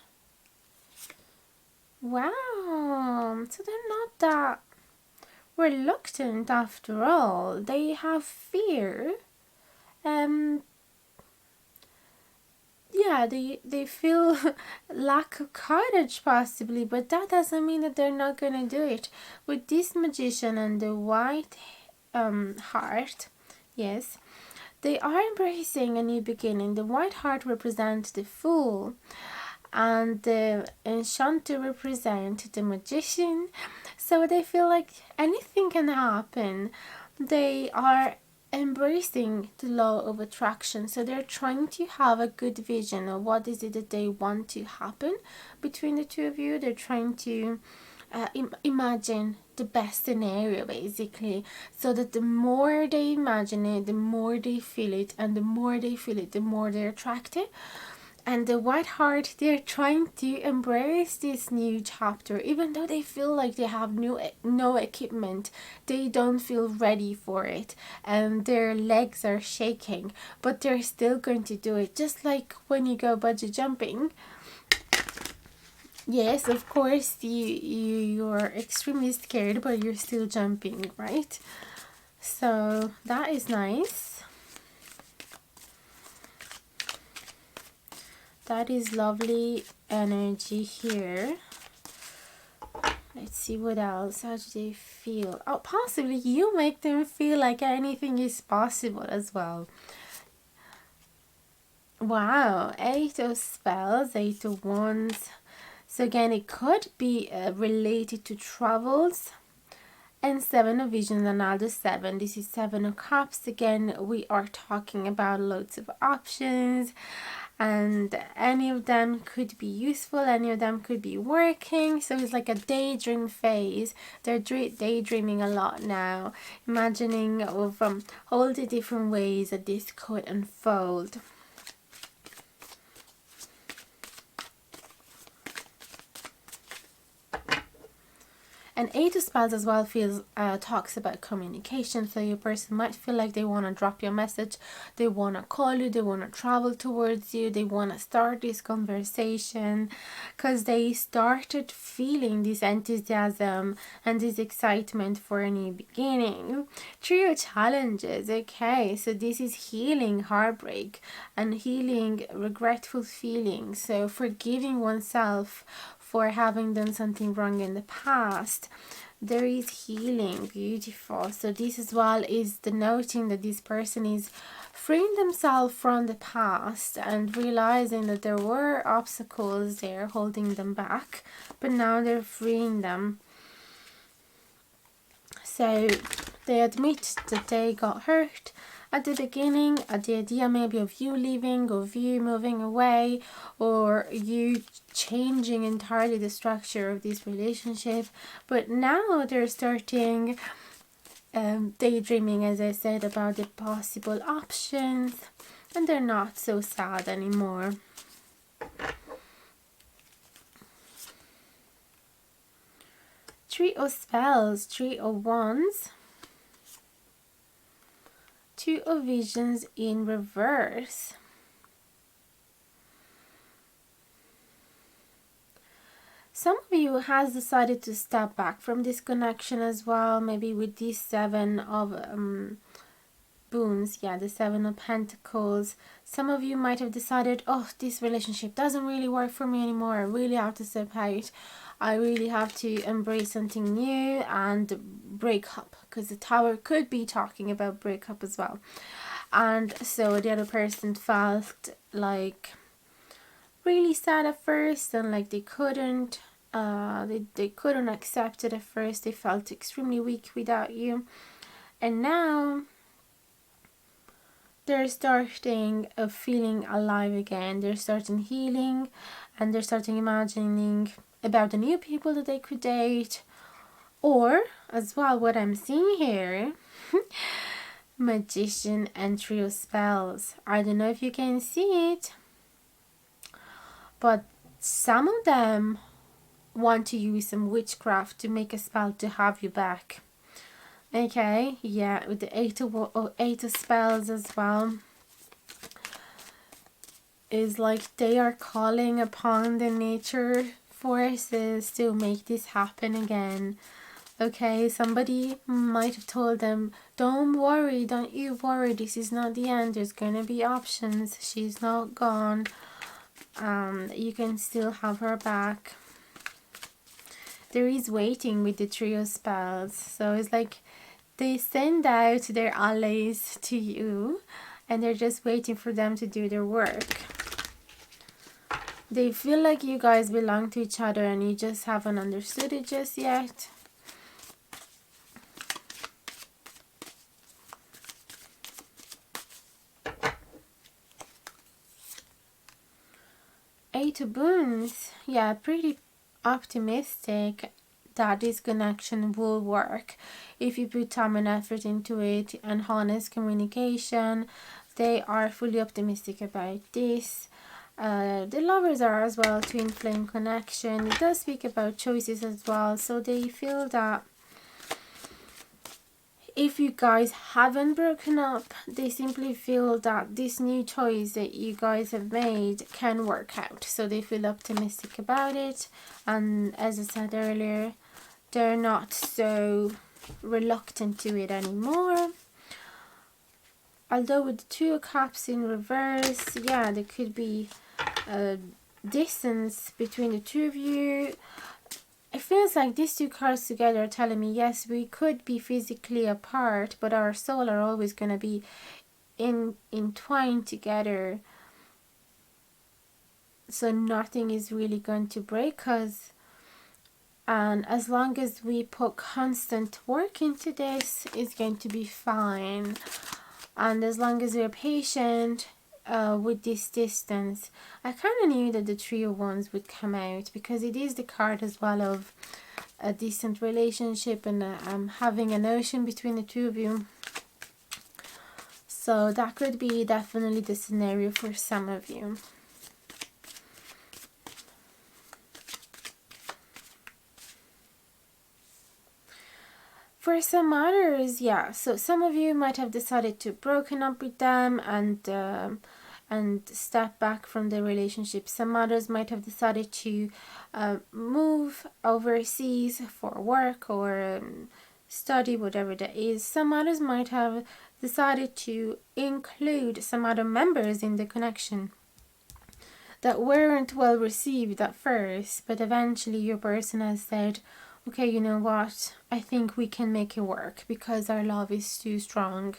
A: Wow. So they're not that reluctant after all. They have fear. Yeah, they feel lack of courage possibly, but that doesn't mean that they're not gonna do it. With this Magician and the white heart, yes, they are embracing a new beginning. The white heart represents the Fool, and the Enchanter represent the Magician. So they feel like anything can happen. They are embracing the law of attraction, so they're trying to have a good vision of what is it that they want to happen between the two of you. They're trying to imagine the best scenario, basically, so that the more they imagine it, the more they feel it, and the more they feel it, the more they're attracted. And the white heart, they're trying to embrace this new chapter, even though they feel like they have no equipment. They don't feel ready for it, and their legs are shaking, but they're still going to do it. Just like when you go bungee jumping. Yes, of course, you're extremely scared, but you're still jumping, right? So that is nice. That is lovely energy here. Let's see what else. How do they feel? Oh, possibly you make them feel like anything is possible as well. Wow, 8 of spells, 8 of wands. So again, it could be related to travels. And 7 of visions, another 7. This is 7 of cups. Again, we are talking about loads of options, and any of them could be useful, any of them could be working. So it's like a daydream phase. They're daydreaming a lot now, imagining of all the different ways that this could unfold. And 8 of spells as well talks about communication. So your person might feel like they want to drop your message, they want to call you, they want to travel towards you, they want to start this conversation because they started feeling this enthusiasm and this excitement for a new beginning. Trio challenges. Okay, so this is healing heartbreak and healing regretful feelings. So forgiving oneself for having done something wrong in the past. There is healing. Beautiful. So this as well is denoting that this person is freeing themselves from the past and realizing that there were obstacles there holding them back, but now they're freeing them. So they admit that they got hurt at the beginning, at the idea maybe of you leaving, of you moving away, or you changing entirely the structure of this relationship. But now they're starting daydreaming, as I said, about the possible options, and they're not so sad anymore. Three of spells, 3 of wands, 2 of visions in reverse. Some of you has decided to step back from this connection as well, maybe with this 7 of boons, yeah, the 7 of pentacles. Some of you might have decided, oh, this relationship doesn't really work for me anymore, I really have to step out, I really have to embrace something new and break up, because the Tower could be talking about breakup as well. And so the other person felt like really sad at first, and like they couldn't accept it at first. They felt extremely weak without you, and now they're starting feeling alive again. They're starting healing, and they're starting imagining about the new people that they could date. Or as well, what I'm seeing here, Magician and Trio spells. I don't know if you can see it. but some of them want to use some witchcraft to make a spell to have you back. Okay, yeah, with the eight of spells as well. Is like they are calling upon the nature forces to make this happen again. Okay, somebody might have told them, don't worry, don't you worry, this is not the end, there's gonna be options, she's not gone, you can still have her back. There is waiting with the trio spells, so it's like they send out their allies to you and they're just waiting for them to do their work. They feel like you guys belong to each other and you just haven't understood it just yet. Eight of Wands, yeah, pretty optimistic that this connection will work if you put time and effort into it and honest communication. They are fully optimistic about this. The lovers are as well, twin flame connection. It does speak about choices as well, so they feel that if you guys haven't broken up, they simply feel that this new choice that you guys have made can work out. So they feel optimistic about it. And as I said earlier, they're not so reluctant to it anymore. Although with the Two of Cups in reverse, yeah, there could be a distance between the two of you. It feels like these two cards together are telling me, yes, we could be physically apart, but our soul are always going to be entwined together. So nothing is really going to break us. And as long as we put constant work into this, it's going to be fine. And as long as we're patient with this distance, I kind of knew that the Three of Wands would come out because it is the card as well of a decent relationship and having an ocean between the two of you. So that could be definitely the scenario for some of you. For some others, yeah, so some of you might have decided to broken up with them and step back from the relationship. Some others might have decided to move overseas for work or study, whatever that is. Some others might have decided to include some other members in the connection that weren't well received at first, but eventually your person has said, okay, you know what, I think we can make it work because our love is too strong.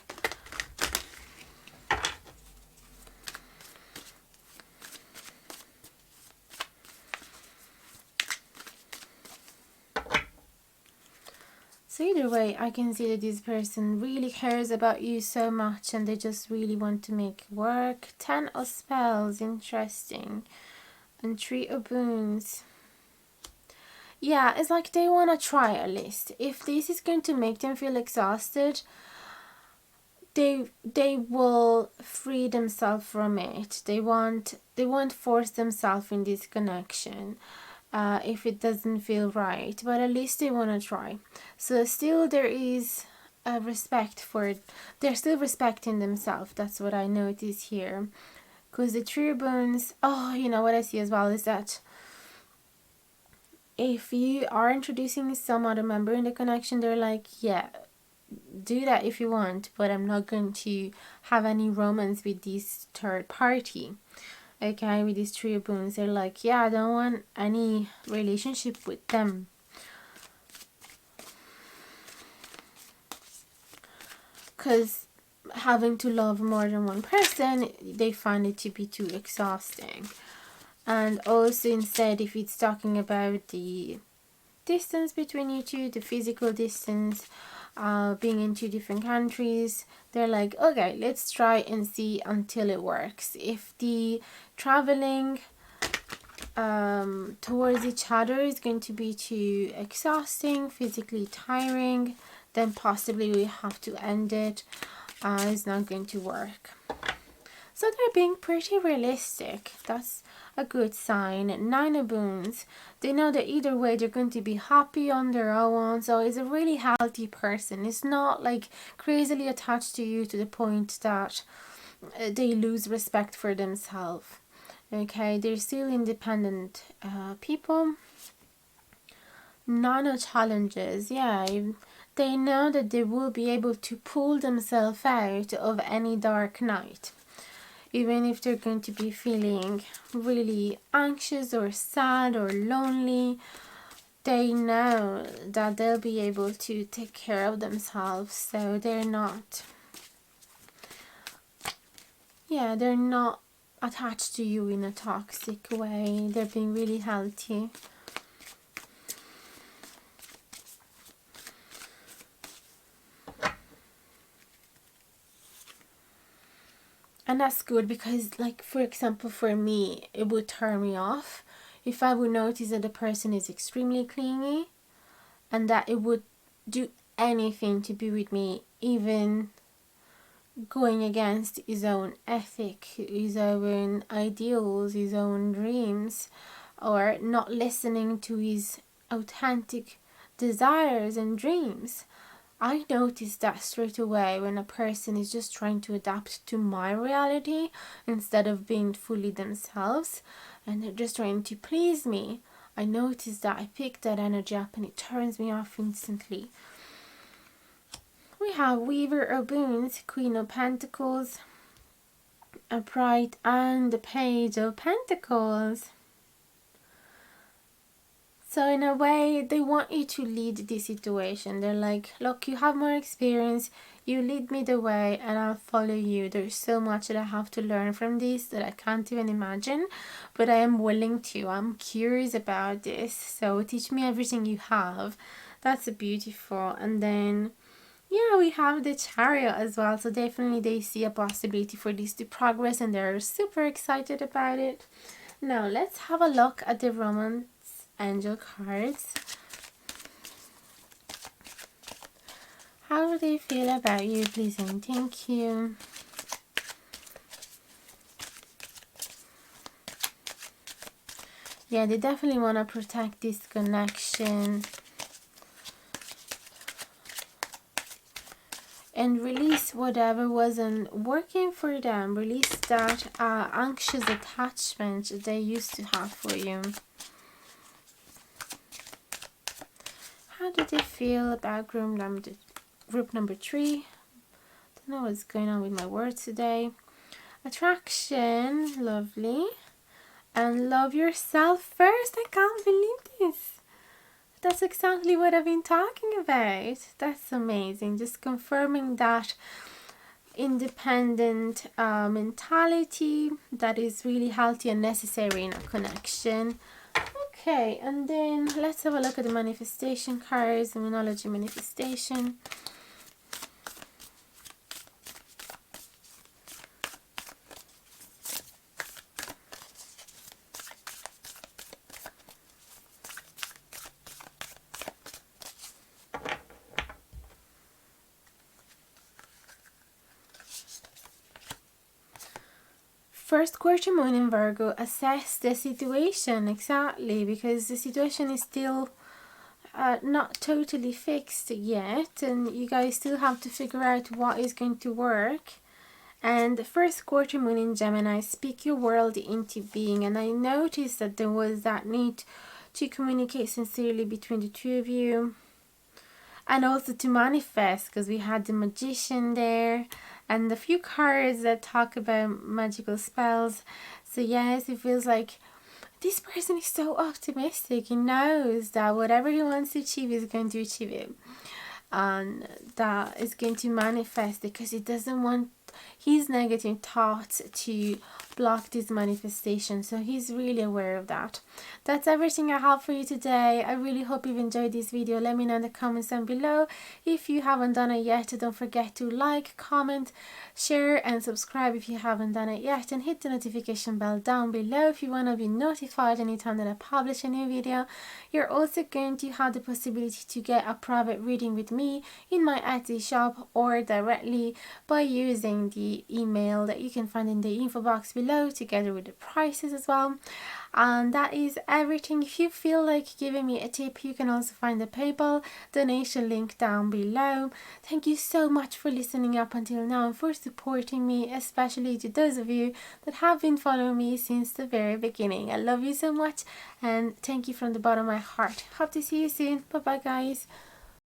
A: So either way, I can see that this person really cares about you so much and they just really want to make it work. 10 of Spells, interesting. And 3 of Wands. Yeah, it's like they want to try at least. If this is going to make them feel exhausted, they will free themselves from it. They won't force themselves in this connection if it doesn't feel right. But at least they want to try. So still there is a respect for it. They're still respecting themselves. That's what I notice here. Because the Three of Wands, oh, you know what I see as well is that if you are introducing some other member in the connection, they're like, yeah, do that if you want, but I'm not going to have any romance with this third party. Okay, with these Three of Wands, they're like, yeah, I don't want any relationship with them. Because having to love more than one person, they find it to be too exhausting. And also instead, if it's talking about the distance between you two, the physical distance, being in 2 different countries, they're like, okay, let's try and see until it works. If the traveling towards each other is going to be too exhausting, physically tiring, then possibly we have to end it. It's not going to work. So they're being pretty realistic. That's a good sign. 9 of Wands. They know that either way they're going to be happy on their own. So it's a really healthy person. It's not like crazily attached to you to the point that they lose respect for themselves. Okay, they're still independent people. 9 of Challenges. Yeah, they know that they will be able to pull themselves out of any dark night. Even if they're going to be feeling really anxious or sad or lonely, they know that they'll be able to take care of themselves. So they're not attached to you in a toxic way. They're being really healthy. And that's good because, like, for example, for me, it would turn me off if I would notice that the person is extremely clingy and that it would do anything to be with me, even going against his own ethic, his own ideals, his own dreams, or not listening to his authentic desires and dreams. I notice that straight away when a person is just trying to adapt to my reality instead of being fully themselves, and they're just trying to please me. I notice that I pick that energy up and it turns me off instantly. We have Weaver of Wands, Queen of Pentacles, Upright, and the Page of Pentacles. So in a way, they want you to lead the situation. They're like, look, you have more experience, you lead me the way and I'll follow you. There's so much that I have to learn from this that I can't even imagine, but I am willing to. I'm curious about this, so teach me everything you have. That's beautiful. And then, yeah, we have the Chariot as well. So definitely they see a possibility for this to progress and they're super excited about it. Now let's have a look at the Romance Angel cards. How do they feel about you, please and thank you? Yeah, they definitely want to protect this connection and release whatever wasn't working for them. Release that anxious attachment they used to have for you. How do they feel about group number 3? Don't know what's going on with my words today. Attraction, lovely. And love yourself first. I can't believe this. That's exactly what I've been talking about. That's amazing. Just confirming that independent mentality that is really healthy and necessary in a connection. Okay, and then let's have a look at the manifestation cards, Numerology manifestation. First quarter moon in Virgo, assess the situation exactly, because the situation is still not totally fixed yet and you guys still have to figure out what is going to work. And the first quarter moon in Gemini, speak your world into being. And I noticed that there was that need to communicate sincerely between the two of you and also to manifest, because we had the Magician there and a few cards that talk about magical spells. So yes, it feels like this person is so optimistic. He knows that whatever he wants to achieve is going to achieve it, and that is going to manifest, because he doesn't want his negative thoughts to block this manifestation. So he's really aware of that. That's everything I have for you today. I really hope you've enjoyed this video. Let me know in the comments down below. If you haven't done it yet, don't forget to like, comment, share and subscribe if you haven't done it yet, and hit the notification bell down below if you want to be notified anytime that I publish a new video. You're also going to have the possibility to get a private reading with me in my Etsy shop or directly by using using the email that you can find in the info box below, together with the prices as well. And that is everything. If you feel like giving me a tip, you can also find the PayPal donation link down below. Thank you so much for listening up until now and for supporting me, especially to those of you that have been following me since the very beginning. I love you so much, and thank you from the bottom of my heart. Hope to see you soon. Bye bye, guys.